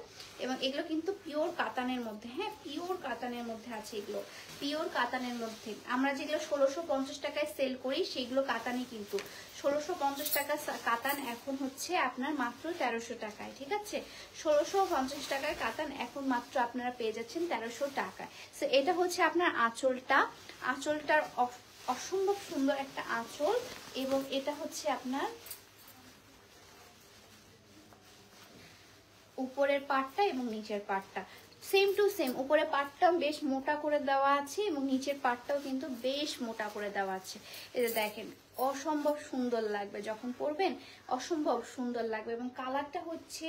এবং এগুলো কিন্তু পিওর কাতানের মধ্যে, হ্যাঁ পিওর কাতানের মধ্যে আছে, এগুলো পিওর কাতানের মধ্যে। আমরা যেগুলো 1650 টাকায় সেল করি সেগুলো কাতানই, কিন্তু 1650 টাকা কাতান এখন হচ্ছে আপনার মাত্র 1300 টাকায়, ঠিক আছে, 1650 টাকায় কাতান এখন মাত্র আপনারা পেয়ে যাচ্ছেন 1300 টাকায়। সো এটা হচ্ছে আপনার আঁচলটা, আঁচলটার অসম্ভব সুন্দর একটা আঁচল, এবং এটা হচ্ছে আপনার উপরের পাটটা এবং নিচের পাটটা সেম টু সেম, উপরের পাটটাও বেশ মোটা করে দেওয়া আছে এবং নিচের পাটটাও কিন্তু বেশ মোটা করে দেওয়া আছে। এই যে দেখেন অসম্ভব সুন্দর লাগবে, যখন পরবেন অসম্ভব সুন্দর লাগবে। এবং কালারটা হচ্ছে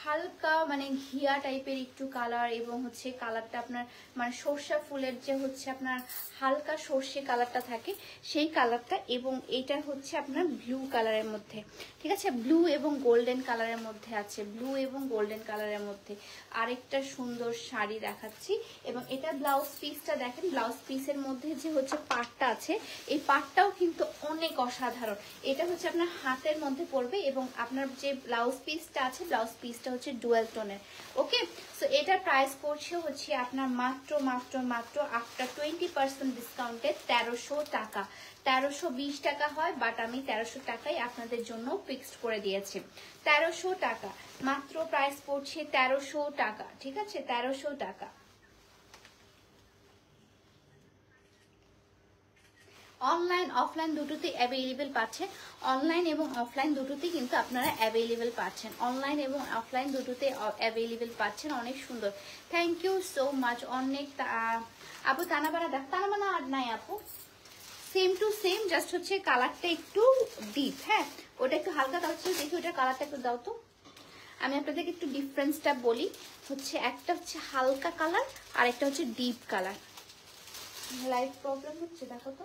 হালকা মানে ঘিয়া টাইপের একটু কালার, এবং হচ্ছে কালারটা আপনার মানে সর্ষা ফুলের যে হচ্ছে আপনার হালকা সর্ষে কালারটা থাকে সেই কালারটা, এবং এইটা হচ্ছে আপনার ব্লু কালারের মধ্যে, ঠিক আছে, ব্লু এবং গোল্ডেন কালারের মধ্যে আছে, ব্লু এবং গোল্ডেন কালারের মধ্যে। আরেকটা সুন্দর শাড়ি দেখাচ্ছি, এবং এটা ব্লাউজ পিসটা দেখেন, ব্লাউজ পিসের মধ্যে যে হচ্ছে পাটটা আছে এই পাটটাও কিন্তু অনেক অসাধারণ। এটা হচ্ছে আপনার হাতের মধ্যে পড়বে, এবং আপনার যে ব্লাউজ পিসটা আছে ব্লাউজ পিসটা হচ্ছে ডুয়েল টোনের। ওকে, সো এটার প্রাইস পড়ছে হচ্ছে আপনার মাত্র মাত্র মাত্র আফটার 20% ডিসকাউন্টে 1300 টাকা। 1320 টাকা হয়, বাট আমি 1300 টাকাই আপনাদের জন্য ফিক্সড করে দিয়েছি। 1300 টাকা মাত্র, প্রাইস পড়ছে 1300 টাকা, ঠিক আছে, 1300 টাকা। অনলাইন অফলাইন দুটোতেই অ্যাভেলেবেল পাচ্ছেন, অনলাইন এবং অফলাইন দুটোতেই কিন্তু আপনারা অ্যাভেলেবেল পাচ্ছেন, অনলাইন এবং অফলাইন দুটোতে অ্যাভেলেবেল পাচ্ছেন। অনেক সুন্দর, থ্যাংক ইউ সো মাচ। অনেক আপু তানাবানা দেখ, তানাবানা আর নাই আপু, সেম টু সেম, জাস্ট হচ্ছে কালারটা একটু ডিপ, হ্যাঁ ওটা একটু হালকা কালার ছিল, দেখি ওটার কালারটা একটু দাও তো। আমি আপনাদেরকে একটু ডিফারেন্সটা বলি, হচ্ছে একটা হচ্ছে হালকা কালার আর একটা হচ্ছে ডিপ কালার। লাইট প্রবলেম হচ্ছে দেখো তো,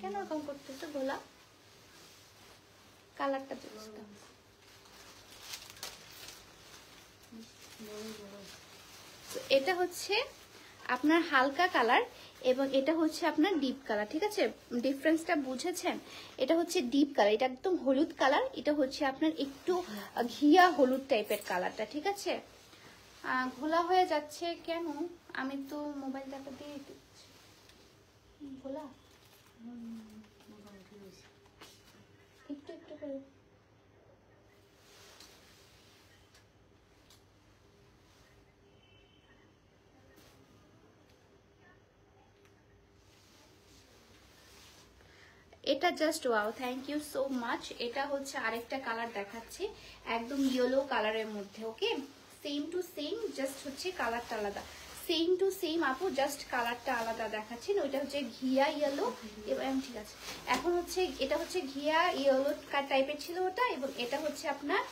কেন এরকম করতেছো গোলা, কালারটা বুঝতাম। এটা হচ্ছে আপনার হালকা কালার এবং এটা হচ্ছে আপনার ডিপ কালার, ঠিক আছে, ডিফারেন্সটা বুঝেছেন? এটা হচ্ছে ডিপ কালার, এটা একদম হলুদ কালার, এটা হচ্ছে আপনার একটু ঘিয়া হলুদ টাইপের কালারটা, ঠিক আছে। ঘোলা হয়ে যাচ্ছে কেন, আমি তো মোবাইল ডাটা দিয়ে দিচ্ছি। ঘোলা একটু একটু করে। এটা just wow, thank you so much. এটা হচ্ছে আরেকটা কালার দেখাচ্ছি, একদম ইয়েলো কালারের মধ্যে। Okay, same to same, just হচ্ছে কালারটা আলাদা, সেম টু সেম আপু, জাস্ট কালারটা আলাদা দেখাচ্ছি। ওইটা হচ্ছে ঘিয়া ইয়েলো, এবং ঠিক আছে, এখন হচ্ছে এটা হচ্ছে ঘিয়া ইয়েলো টাইপের ছিল ওটা, এবং এটা হচ্ছে আপনার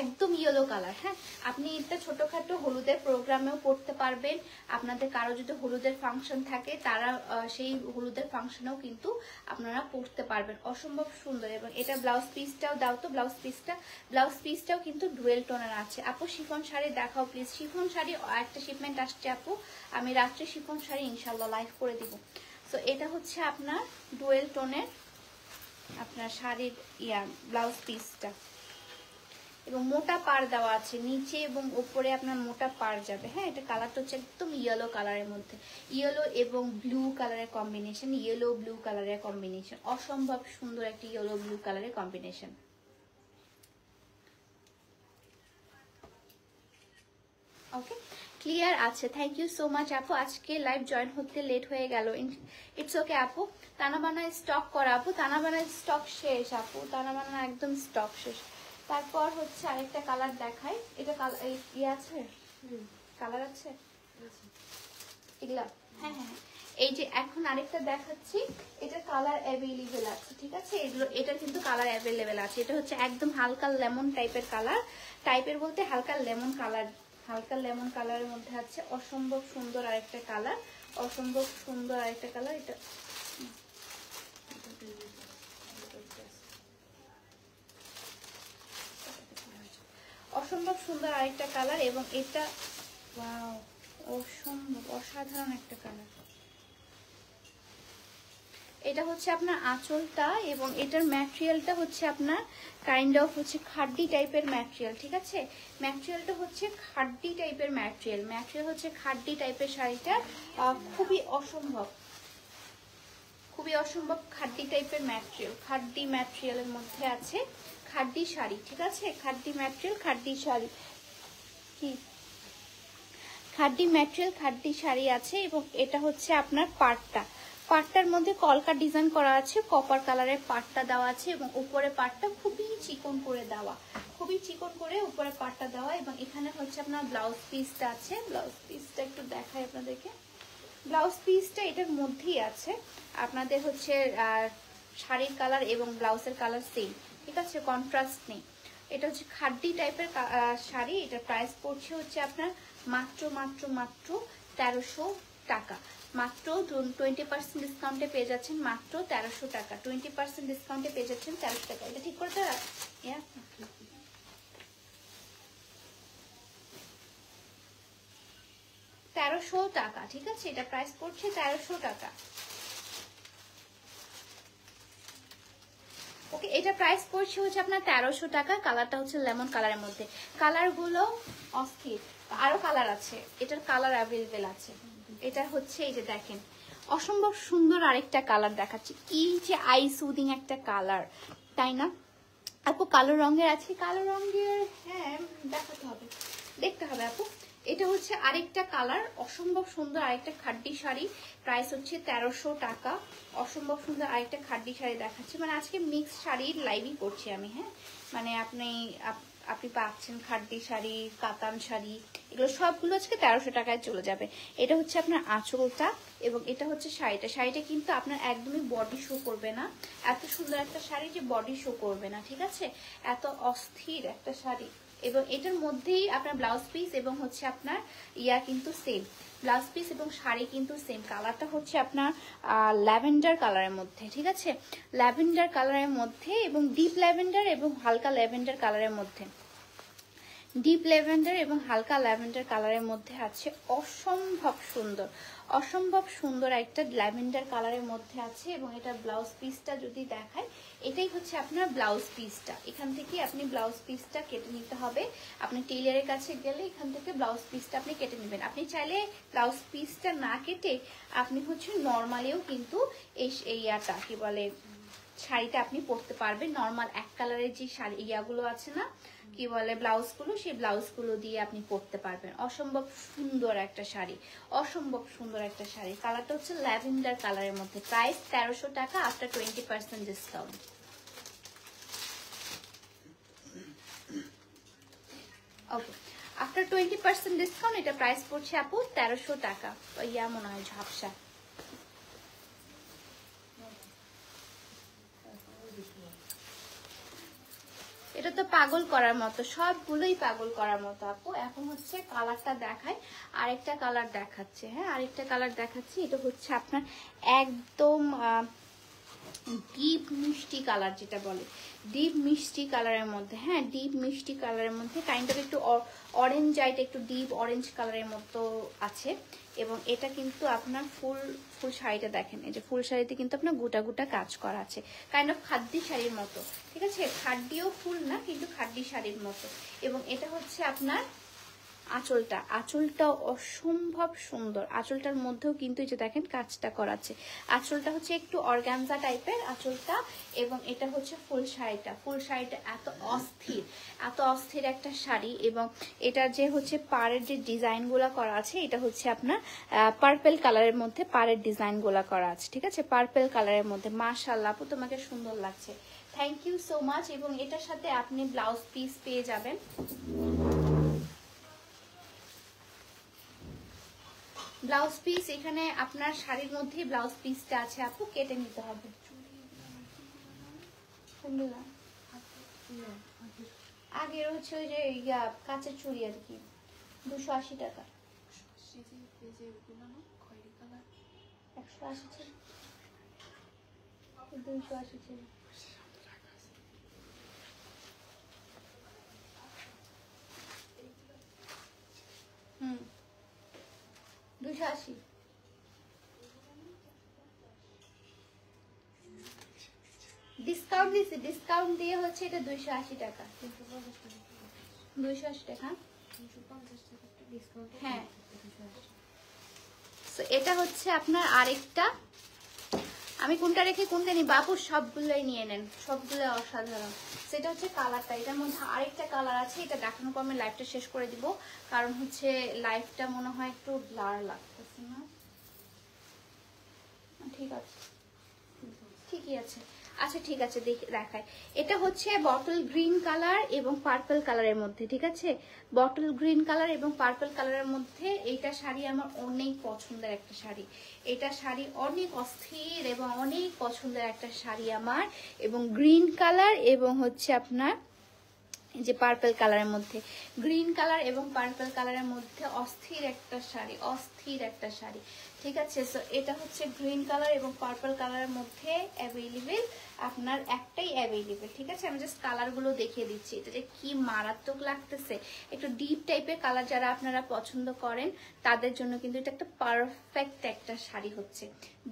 একদম ইয়েলো কালার। হ্যাঁ, আপনি এটা ছোটখাটো হলুদের প্রোগ্রামেও পড়তে পারবেন, আপনাদের কারো যদি হলুদের ফাংশন থাকে তারা সেই হলুদের ফাংশনেও কিন্তু আপনারা পড়তে পারবেন। অসম্ভব সুন্দর। এবং এটা ব্লাউজ পিসটাও দাও তো, ব্লাউজ পিসটাও কিন্তু ডুয়েল টোনের আছে। আপু শিফন শাড়ি দেখাও প্লিজ। শিফন শাড়ি একটা শিপমেন্ট আসছে আপু, আমি রাত্রে শিফন শাড়ি ইনশাল্লাহ লাইভ করে দিব। সো এটা হচ্ছে আপনার ডুয়েল টোনের আপনার শাড়ির ব্লাউজ পিসটা, এবং মোটা পাড় দেওয়া আছে নিচে এবং উপরে, আপনার মোটা পাড় যাবে। হ্যাঁ, এটা কালারটা হচ্ছে একদম ইয়েলো কালারের মধ্যে, ইয়েলো এবং ব্লু কালারের কম্বিনেশন, ইয়েলো ব্লু কালারের কম্বিনেশন, অসম্ভব সুন্দর একটি ইয়েলো ব্লু কালারের কম্বিনেশন। ওকে, ক্লিয়ার আছে, থ্যাংক ইউ সো মাচ আপু। আজকে লাইভ জয়েন হতে লেট হয়ে গেল, ইটস ওকে আপু। তানাবানা স্টক করা আপু, তানাবানা স্টক শেষ আপু, তানাবানা একদম স্টক শেষ। তারপর হচ্ছে আরেকটা কালার দেখাই, এটা কালার আছে, কালার আছে এগুলা, হ্যাঁ হ্যাঁ, এই যে এখন আরেকটা দেখাচ্ছি, এটা কালার অ্যাভেলেবেল আছে, ঠিক আছে, এগুলো এটার কিন্তু কালার অ্যাভেলেবেল আছে। এটা হচ্ছে একদম হালকা লেমন টাইপের কালার, টাইপের বলতে হালকা লেমন কালার, হালকা লেমন কালারের মধ্যে আছে। অসম্ভব সুন্দর আরেকটা কালার, অসম্ভব সুন্দর আরেকটা কালার। এটা অসম্ভব সুন্দর আরেকটা কালার, এবং এটা ওয়াও অসম্ভব অসাধারণ একটা কালার। এটা হচ্ছে আপনার আঁচলটা, এবং এটার ম্যাটেরিয়ালটা হচ্ছে আপনার কাইন্ড অফ হচ্ছে খাড্ডি টাইপের ম্যাটেরিয়াল, ঠিক আছে, ম্যাটেরিয়ালটা হচ্ছে খাড্ডি টাইপের ম্যাটেরিয়াল হচ্ছে খাড্ডি টাইপের শাড়িটা খুবই অসম্ভব, খুবই অসম্ভব খাড্ডি টাইপের ম্যাটেরিয়াল, খাড্ডি ম্যাটেরিয়ালের মধ্যে আছে, খাড্ডি শাড়ি, ঠিক আছে, খাড্ডি ম্যাটেরিয়াল খাড্ডি শাড়ি, কি খাড্ডি ম্যাটেরিয়াল খাড্ডি শাড়ি আছে। এবং এটা হচ্ছে আপনার পাটটার মধ্যে কলকা ডিজাইন করা আছে, কপার কালারের পাটটা দেওয়া আছে, এবং উপরে পাটটা খুবই চিকন করে দেওয়া, খুবই চিকন করে উপরে পাটটা দেওয়া। এবং এখানে হচ্ছে আপনার ব্লাউজ পিসটা আছে, ব্লাউজ পিসটা একটু দেখাই আপনাদেরকে। ব্লাউজ পিসটা এটার মধ্যেই আছে, আপনাদের হচ্ছে শাড়ির কালার এবং ব্লাউজের কালার সেম, ঠিক আছে, কন্ট্রাস্ট নেই। এটা হচ্ছে খাড্ডি টাইপের শাড়ি। এটার প্রাইস পড়ছে হচ্ছে আপনার মাত্র মাত্র মাত্র 1300 টাকা। মাত্র 20% ডিসকাউন্টে পেয়ে যাচ্ছেন মাত্র 1300 টাকা। 20% ডিসকাউন্টে পেয়ে যাচ্ছেন 1300 টাকা। এটা ঠিক করতে 1300 টাকা, ঠিক আছে। এটা প্রাইস পড়ছে 1300 টাকা। ওকে, এটা প্রাইস পড়ছে হচ্ছে আপনার 1300 টাকা। কালারটা হচ্ছে লেমন কালারের মধ্যে। কালারগুলো অস্থির, আরো কালার আছে, এটার কালার অ্যাভেলেবেল আছে। এটা হচ্ছে এই যে দেখেন অসম্ভব সুন্দর আরেকটা কালার দেখাচ্ছি, কি যে আই সুদিং একটা কালার, তাই না আপু? কালো রঙের আছে, কালো রঙের, হ্যাঁ দেখাতে হবে, দেখতে হবে আপু। এটা হচ্ছে আরেকটা কালার, অসম্ভব সুন্দর আরেকটা খাড্ডি শাড়ি, প্রাইস হচ্ছে 1300 টাকা। অসম্ভব সুন্দর আরেকটা খাড্ডি শাড়ি দেখাচ্ছি, মানে আজকে মিক্স শাড়ির লাইভই করছি আমি, হ্যাঁ, মানে আপনি পাচ্ছেন খাড্ডি শাড়ি, কাতান শাড়ি, এগুলো সবগুলো আজকে 1300 টাকায় চলে যাবে। এটা হচ্ছে আপনার আঁচলটা এবং এটা হচ্ছে শাড়িটা। শাড়িটা কিন্তু আপনার একদমই বডি শো করবে না, এত সুন্দর একটা শাড়ি যে বডি শো করবে না, ঠিক আছে, এত অস্থির একটা শাড়ি। এবং এটার মধ্যেই আপনার ব্লাউজ পিস এবং হচ্ছে আপনার কিন্তু সেম, ব্লাউজ পিস এবং শাড়ি কিন্তু সেম। কালারটা হচ্ছে আপনার ল্যাভেন্ডার কালারের মধ্যে, ঠিক আছে, ল্যাভেন্ডার কালারের মধ্যে এবং ডিপ ল্যাভেন্ডার এবং হালকা ল্যাভেন্ডার কালারের মধ্যে, ডিপ ল্যাভেন্ডার এবং হালকা ল্যাভেন্ডার কালারের মধ্যে আছে। অসম্ভব সুন্দর, অসম্ভব সুন্দর একটা ল্যাভেন্ডার কালারের মধ্যে আছে। এবং এটা ব্লাউজ পিসটা যদি দেখায়, এটাই হচ্ছে আপনার ব্লাউজ পিসটা। এখান থেকে আপনি ব্লাউজ পিসটা কেটে নিতে হবে। আপনি টেইলারের কাছে গেলে এখান থেকে ব্লাউজ পিসটা আপনি কেটে নেবেন। আপনি চাইলে ব্লাউজ পিসটা না কেটে আপনি হচ্ছে নর্মালিও কিন্তু এই ইয়াটা কি বলে শাড়িটা আপনি পরতে পারবেন। নর্মাল এক কালারের যে শাড়ি ইয়াগুলো আছে না, কি বলে ব্লাউজগুলো, সেই ব্লাউজগুলো দিয়ে আপনি পরতে পারবেন। অসম্ভব সুন্দর একটা শাড়ি, অসম্ভব সুন্দর একটা শাড়ি। কালারটা হচ্ছে ল্যাভেন্ডার কালারের মধ্যে। প্রাইস 1300 টাকা আফটার 20% ডিসকাউন্ট। ওকে, আফটার 20% ডিসকাউন্ট এটা প্রাইস পড়ছে আপু 1300 টাকা। ইয়া মনে হয় ঝাপসা। এটা তো পাগল করার মতো, সবগুলোই পাগল করার মতো আপু। এখন হচ্ছে কালারটা দেখায়, আরেকটা কালার দেখাচ্ছে, হ্যাঁ আরেকটা কালার দেখাচ্ছি। এটা হচ্ছে আপনার একদম ডিপ মিষ্টি কালার, যেটা বলে ডিপ মিষ্টি কালারের মধ্যে, হ্যাঁ ডিপ মিষ্টি কালারের মধ্যে কাইন্ড অফ একটু অরেঞ্জ, আইটা একটু ডিপ অরেঞ্জ কালারের মতো আছে। এবং এটা কিন্তু আপনার ফুল শাড়িটা দেখেন, এই যে ফুল শাড়িতে কিন্তু আপনার গোটা গোটা কাজ করা আছে, কাইন্ড অফ খাদ্যি শাড়ির মতো, ঠিক আছে, খাড্ডিও ফুল না কিন্তু খাড্ডি শাড়ির মতো। এবং এটা হচ্ছে আপনার আঁচলটা, আঁচলটা অসম্ভব সুন্দর। আঁচলটার মধ্যেও কিন্তু এই যে দেখেন কাজটা করা আছে। আঁচলটা হচ্ছে একটু অর্গানজা টাইপের আঁচলটা। এবং এটা হচ্ছে ফুল শাড়িটা, ফুল শাড়িটা এত অস্থির, এত অস্থির একটা শাড়ি। এবং এটার যে হচ্ছে পাড়ের যে ডিজাইনগুলো করা আছে, এটা হচ্ছে আপনার পার্পেল কালারের মধ্যে পাড়ের ডিজাইনগুলো করা আছে, ঠিক আছে, পার্পেল কালারের মধ্যে। মাশাআল্লাহ আপু তোমাকে সুন্দর লাগছে, থ্যাংক ইউ সো মাচ। এবং এটার সাথে আপনি ব্লাউজ পিস পেয়ে যাবেন। ব্লাউজ পিস এখানে আপনার শাড়ির মধ্যে ব্লাউজ পিসটা আছে আপু, কেটে নিতে হবে। আগের হচ্ছে ওই যে কাঁচের চুড়ি আর কি, 280 টাকা। 180 ছিল, 280 ছিল। হুম, 280। ডিসকাউন্ট দিছি, ডিসকাউন্ট দিয়ে হচ্ছে এটা 280 টাকা। 280 টাকা, হ্যাঁ। এটা হচ্ছে আপনার আরেকটা, আমি কোনটা রেখে কোনটা নিই বাবু? সবগুলোই নিয়ে নেন, সবগুলো অসাধারণ। সেটা হচ্ছে কালারটা, এটার মধ্যে আরেকটা কালার আছে, এটা দেখানোর পর আমি লাইভটা শেষ করে দিব, কারণ হচ্ছে লাইভটা মনে হয় একটু ব্লার লাগতেছে না, ঠিক আছে। ঠিকই আছে। আচ্ছা ঠিক আছে, দেখাই। এটা হচ্ছে বটল গ্রিন কালার এবং পার্পল কালারের মধ্যে, ঠিক আছে? বটল গ্রিন কালার এবং পার্পল কালারের মধ্যে এইটা শাড়ি আমার অনেক পছন্দের একটা শাড়ি। এটা শাড়ি অনেক অস্থির এবং অনেক পছন্দের একটা শাড়ি আমার, এবং গ্রিন কালার এবং হচ্ছে আপনার যে পার্পল কালারের মধ্যে, গ্রিন কালার এবং পার্পল কালারের মধ্যে অস্থির একটা শাড়ি, অস্থির একটা শাড়ি, ঠিক আছে? সো এটা হচ্ছে গ্রিন কালার এবং পার্পল কালারের মধ্যে অ্যাভেলেবেল, আপনার একটাই অ্যাভেলেবেল, ঠিক আছে? আমি জাস্ট কালারগুলো দেখিয়ে দিচ্ছি। এটা যে কি মারাত্মক লাগতেছে, একটু ডিপ টাইপের কালার যারা আপনারা পছন্দ করেন তাদের জন্য কিন্তু এটা একটা পারফেক্ট একটা শাড়ি হচ্ছে।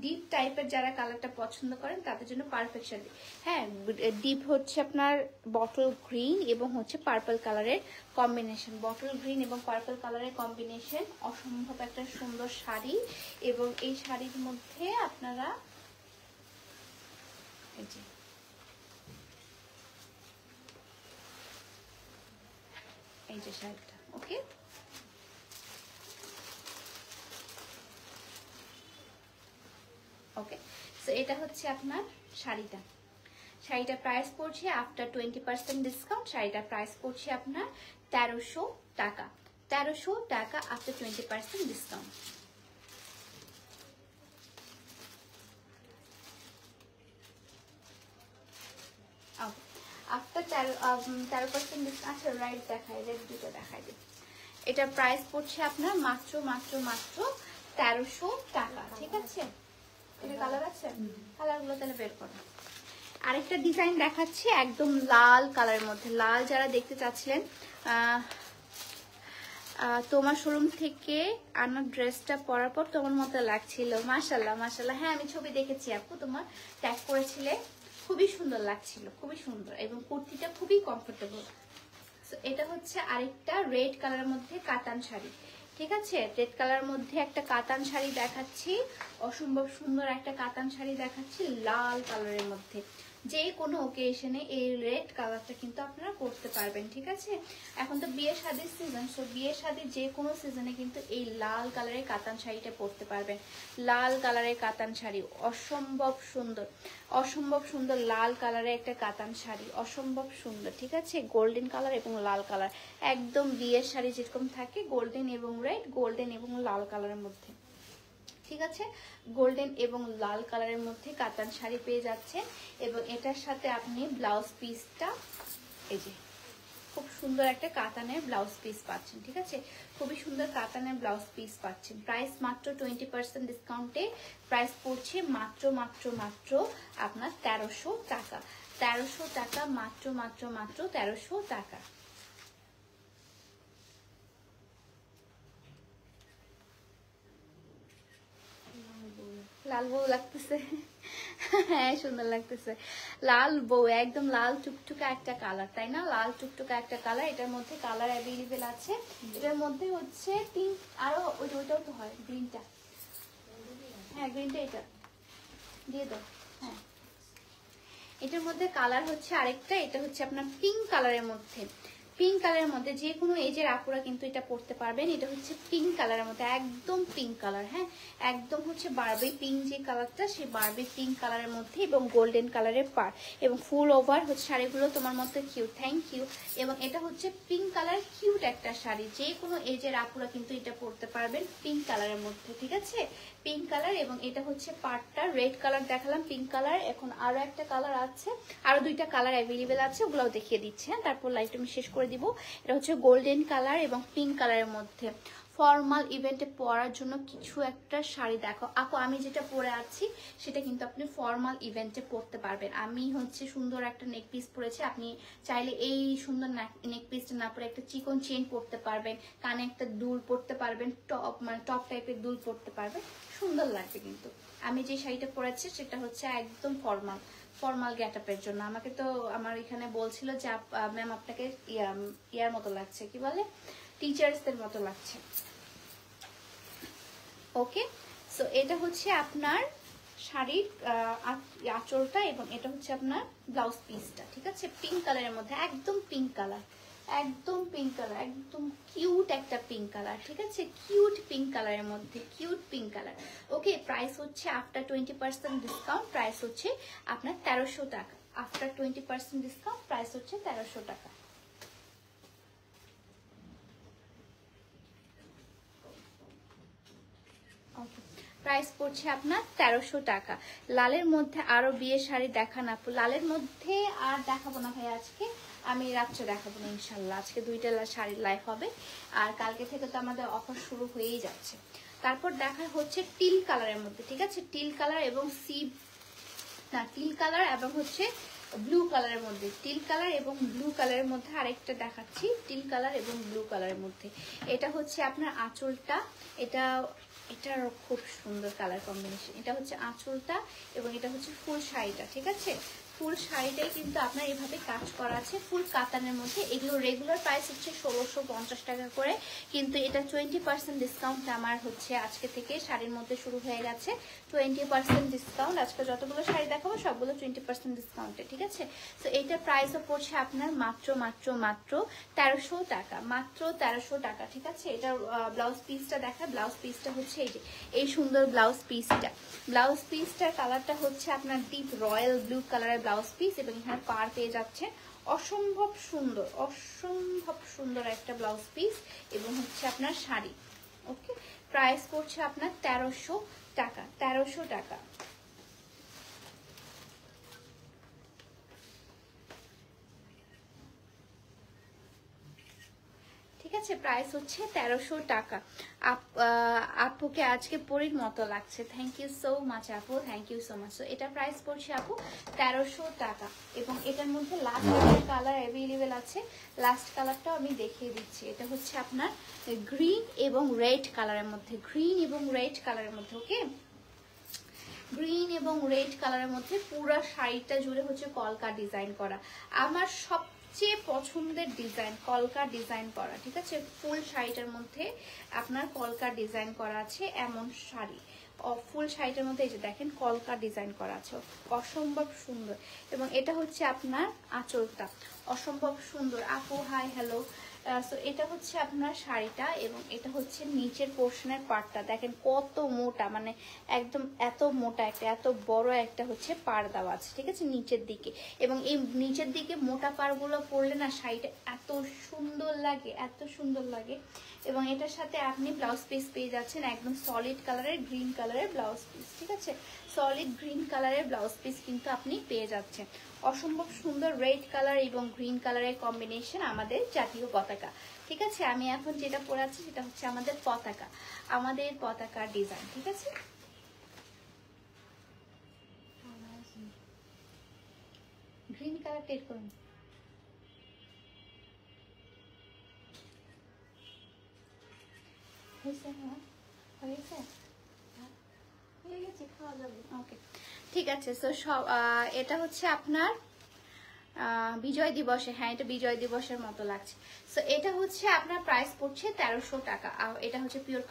ডিপ টাইপের যারা কালারটা পছন্দ করেন তাদের জন্য পারফেক্ট শাড়ি। হ্যাঁ, ডিপ হচ্ছে আপনার বটল গ্রিন এবং হচ্ছে পার্পল কালারের কম্বিনেশন, বটল গ্রিন এবং পার্পল কালারের কম্বিনেশন, অসম্ভব একটা সুন্দর শাড়ি। এবং এই শাড়ির মধ্যে আপনারা এই যে শাড়িটা, ওকে? ওকে, সো এটা হচ্ছে আপনার শাড়িটা। শাড়িটার প্রাইস পড়ছে আফটার 20% ডিসকাউন্ট, শাড়িটার প্রাইস পড়ছে আপনার 1300 টাকা। 1300 টাকা আফটার 20% ডিসকাউন্ট। After 13% discount. আচ্ছা রাইট দেখায়, রেড দুটো দেখাই দিই। এটার প্রাইস পড়ছে আপনার মাত্র 1300 টাকা, ঠিক আছে? এটা কালার আছে, কালারগুলো তাহলে বের করো। আরেকটা ডিজাইন দেখাচ্ছি একদম লাল কালারের মধ্যে। লাল যারা দেখতে চাচ্ছিলেন, তোমার শোরুম থেকে আনা ড্রেসটা পরার পর তোমার মতো লাগছিল। মাশাল্লাহ মাশাল্লাহ, হ্যাঁ আমি ছবি দেখেছি আপু, তোমার ট্যাগ করেছিলে, খুবই সুন্দর লাগছিল, খুবই সুন্দর, এবং কুর্তিটা খুবই কমফোর্টেবল। সো এটা হচ্ছে আরেকটা রেড কালারের মধ্যে কাতান শাড়ি, ঠিক আছে? রেড কালারের মধ্যে একটা কাতান শাড়ি দেখাচ্ছি, অসম্ভব সুন্দর একটা কাতান শাড়ি দেখাচ্ছি লাল কালারের মধ্যে। যে কোনো ওকেশনে এই রেড কালারটা কিন্তু আপনারা করতে পারবেন, ঠিক আছে? এখন তো বিয়ে শাদির সিজন, সো বিয়ে শাদির যে কোনো সিজনে কিন্তু এই লাল কালারের কাতান শাড়িটা পরতে পারবেন। লাল কালারের কাতান শাড়ি অসম্ভব সুন্দর, অসম্ভব সুন্দর লাল কালারের একটা কাতান শাড়ি, অসম্ভব সুন্দর, ঠিক আছে? গোল্ডেন কালার এবং লাল কালার, একদম বিয়ের শাড়ি যেরকম থাকে গোল্ডেন এবং রেড, গোল্ডেন এবং লাল কালারের মধ্যে, ঠিক আছে? গোল্ডেন এবং লাল কালারের মধ্যে কাতান শাড়ি পেয়ে যাচ্ছে। এবং এটার সাথে আপনি ব্লাউজ পিসটা, এই যে খুব সুন্দর একটা কাতানের ব্লাউজ পিস পাচ্ছেন, ঠিক আছে? খুবই সুন্দর কাতানের ব্লাউজ পিস পাচ্ছেন। প্রাইস মাত্র 20% ডিসকাউন্টে প্রাইস পড়ছে মাত্র আপনার 1300 টাকা। 1300 টাকা, মাত্র 1300 টাকা। লাল বউ লাগতেছে, হ্যাঁ সুন্দর লাগতেছে। লাল বউ, একদম লাল টুকটুকা একটা কালার, তাই না? লাল টুকটুকা একটা কালার। এটার মধ্যে কালার অ্যাভেলেবেল আছে। এটার মধ্যে হচ্ছে পিঙ্ক, আরো ওইটাও তো হয় গ্রিনটা, হ্যাঁ গ্রিনটা এটা দিয়ে দাও। হ্যাঁ, এটার মধ্যে কালার হচ্ছে আরেকটা, এটা হচ্ছে আপনার পিঙ্ক কালারের মধ্যে। পিঙ্ক কালারের মধ্যে যে কোনো এজের আপুরা কিন্তু এটা পরতে পারবেন। এটা হচ্ছে পিঙ্ক কালারের মধ্যে, একদম পিঙ্ক কালার, হ্যাঁ একদম হচ্ছে বারবি পিঙ্ক যে কালারটা, সেই বারবি পিঙ্ক কালারের মধ্যে এবং গোল্ডেন কালারের পার, এবং ফুল ওভার হচ্ছে শাড়িগুলো তোমার মতো কিউট, থ্যাংক ইউ। এবং এটা হচ্ছে পিঙ্ক কালার, কিউট একটা শাড়ি, যে কোনো এজের আপুরা কিন্তু এটা পরতে পারবেন পিঙ্ক কালারের মধ্যে, ঠিক আছে? Pink colour. এবং এটা হচ্ছে পার্টটা রেড কালার দেখালাম, পিঙ্ক কালার, এখন আরো একটা কালার আছে, আরো দুইটা কালার অ্যাভেলেবেল আছে, ওগুলোও দেখিয়ে দিচ্ছি, হ্যাঁ তারপর লাইভটা আমি শেষ করে দিব। এটা হচ্ছে গোল্ডেন কালার এবং পিঙ্ক কালারের মধ্যে। ফর্মাল ইভেন্টে পরার জন্য কিছু একটা শাড়ি দেখো আপু, আমি যেটা পরে আছি সেটা কিন্তু আপনি ফর্মাল ইভেন্টে পরতে পারবেন। আমি হচ্ছে সুন্দর একটা নেক পিস পরেছি, আপনি চাইলে এই সুন্দর নেক পিসটা না পরে একটা চিকন চেন পরতে পারবেন, কানে একটা দুল পরতে পারবেন, টপ মানে টপ টাইপের দুল পরতে পারবেন, সুন্দর লাগবে। কিন্তু আমি যে শাড়িটা পরেছি সেটা হচ্ছে একদম ফর্মাল গেটআপের জন্য। আমাকে তো আমার এখানে বলছিল যে ম্যাম আপনাকে ইয়ার মতো লাগছে, কি বলে, টিচার্সদের মতো লাগছে। ওকে, সো এটা হচ্ছে আপনার শাড়ির আঁচলটা এবং এটা হচ্ছে আপনার ব্লাউজ পিসটা, ঠিক আছে? পিঙ্ক কালারের মধ্যে, একদম পিঙ্ক কালার, একদম পিঙ্ক কালার, একদম কিউট একটা পিঙ্ক কালার, ঠিক আছে, কিউট পিঙ্ক কালারের মধ্যে, কিউট পিঙ্ক কালার। ওকে, প্রাইস হচ্ছে আফটার 20% ডিসকাউন্ট প্রাইস হচ্ছে আপনার 1300 টাকা। আফটার 20% ডিসকাউন্ট প্রাইস হচ্ছে 1300 টাকা। ওকে, প্রাইস পড়ছে আপনার 1300 টাকা। লালের মধ্যে আরো বিয়ের শাড়ি দেখান আপু। লালের মধ্যে আর দেখাবো না ভাই আজকে, আমি রাত্রে দেখাবো না ইনশাল্লাহ। আজকে 2টা শাড়ির লাইভ হবে, আর কালকে থেকে তো আমাদের অফার শুরু হয়েই যাচ্ছে। তারপর দেখা হচ্ছে টিল কালারের মধ্যে, ঠিক আছে, টিল কালার এবং টিল কালার এবং হচ্ছে ব্লু কালারের মধ্যে, টিল কালার এবং ব্লু কালারের মধ্যে আরেকটা দেখাচ্ছি, টিল কালার এবং ব্লু কালারের মধ্যে। এটা হচ্ছে আপনার আঁচলটা, এটার খুব সুন্দর কালার কম্বিনেশন। এটা হচ্ছে আঁচলটা এবং এটা হচ্ছে ফুল শাড়িটা, ঠিক আছে, ফুল শাড়িটাই কিন্তু আপনার এভাবে কাজ করা আছে ফুল কাতানের মধ্যে। এগুলো রেগুলার প্রাইস হচ্ছে 1650 টাকা করে, কিন্তু এটা 20% ডিসকাউন্ট আমার হচ্ছে আজকে থেকে শাড়ির মধ্যে শুরু হয়ে গেছে। 20% ডিসকাউন্ট, আজকে যতগুলো শাড়ি দেখাবো সবগুলো 20% ডিসকাউন্টে, ঠিক আছে। তো এইটার প্রাইসও পড়ছে আপনার মাত্র 1300 টাকা, মাত্র 1300 টাকা, ঠিক আছে। এটার ব্লাউজ পিসটা দেখা, ব্লাউজ পিসটা হচ্ছে এই সুন্দর ব্লাউজ পিসটা। ব্লাউজ পিসটার কালারটা হচ্ছে আপনার ডিপ রয়্যাল ব্লু কালারের ব্লাউজ পিস, এবং এখানে পার পেয়ে যাচ্ছে। অসম্ভব সুন্দর, অসম্ভব সুন্দর একটা ব্লাউজ পিস এবং হচ্ছে আপনার শাড়ি। ওকে, প্রাইস পড়ছে আপনার 1300 টাকা, 1300 টাকা। ঠিক আছে, প্রাইস হচ্ছে 1300 টাকা। আপুকে আজকে পরীর মতো লাগছে, থ্যাংক ইউ সো মাচ আপু, থ্যাংক ইউ সো মাচ। তো এটা প্রাইস পড়ছে আপু 1300 টাকা, এবং এটার মধ্যে লাস্ট কালার অ্যাভেলেবেল আছে। লাস্ট কালারটাও আমি দেখিয়ে দিচ্ছি। এটা হচ্ছে আপনার গ্রিন এবং রেড কালারের মধ্যে, গ্রিন এবং রেড কালারের মধ্যে। ওকে, গ্রিন এবং রেড কালারের মধ্যে পুরো শাড়িটা জুড়ে হচ্ছে কলকা ডিজাইন করা। আমার সবচেয়ে পছন্দের ডিজাইন কলকা ডিজাইন করা, ঠিক আছে, ফুল শাড়িটার মধ্যে আপনার কলকা ডিজাইন করা আছে এমন শাড়ি। ফুল শাড়িটার মধ্যে এই যে দেখেন কলকা ডিজাইন করা আছে, অসম্ভব সুন্দর। এবং এটা হচ্ছে আপনার আঁচলটা, অসম্ভব সুন্দর। আপু হাই, হ্যালো। সো এটা হচ্ছে আপনার শাড়িটা, এবং এটা হচ্ছে নিচের পোর্শনের পাড়টা দেখেন কত মোটা, মানে একদম এত মোটা একটা, এত বড় একটা হচ্ছে পাড় দেওয়া আছে, ঠিক আছে, নিচের দিকে। এবং এই নিচের দিকে মোটা পাড়গুলো পরলে না শাড়িটা এত সুন্দর লাগে, এত সুন্দর লাগে। এবং এটার সাথে আপনি ব্লাউজ পিস পেয়ে যাচ্ছেন একদম সলিড কালারের, গ্রিন কালারের ব্লাউজ পিস, ঠিক আছে, সলিড গ্রিন কালারের ব্লাউজ পিস কিন্তু আপনি পেয়ে যাচ্ছেন। অসম্ভব সুন্দর রেড কালার এবং গ্রিন কালারের কম্বিনেশন, আমাদের জাতীয় পতাকা, ঠিক আছে। আমি এখন যেটা পরাচ্ছি সেটা হচ্ছে আমাদের পতাকা, আমাদের পতাকার ডিজাইন, ঠিক আছে। গ্রিন কালার টের করুন। ওকে, ঠিক আছে। সো সব এটা হচ্ছে আপনার বিজয় দিবসে, হ্যাঁ এটা বিজয় দিবসের মতো লাগছে। সো এটা হচ্ছে আপনার প্রাইস পড়ছে 1300 টাকা। এটা হচ্ছে পিওর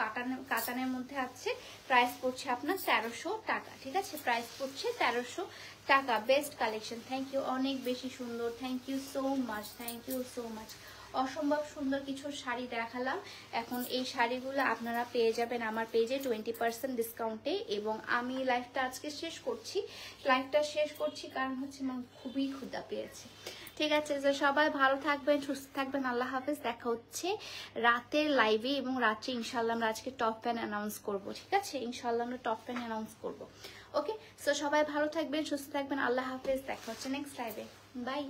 কাতানের মধ্যে আছে, প্রাইস পড়ছে আপনার 1300 টাকা, ঠিক আছে, প্রাইস পড়ছে 1300 টাকা। বেস্ট কালেকশন, থ্যাংক ইউ, অনেক বেশি সুন্দর, thank you so much, thank you so much. অসম্ভব সুন্দর কিছু শাড়ি দেখালাম। এখন এই শাড়িগুলো আপনারা পেয়ে যাবেন আমার পেজে 20% ডিসকাউন্টে। এবং আমি লাইভটা আজকে শেষ করছি, লাইভটা শেষ করছি কারণ হচ্ছে আমার খুবই ক্ষুধা পেয়েছে, ঠিক আছে। তো সবাই ভালো থাকবেন, সুস্থ থাকবেন, আল্লাহ হাফেজ। দেখা হচ্ছে রাতের লাইভে, এবং রাত্রে ইনশাল্লাহ আমরা আজকে টপ ফ্যান অ্যানাউন্স করবো, ঠিক আছে, ইনশাল্লাহ আমরা টপ ফ্যান অ্যানাউন্স করবো। ওকে, সো সবাই ভালো থাকবেন, সুস্থ থাকবেন, আল্লাহ হাফেজ। দেখা হচ্ছে নেক্সট লাইভে, বাই।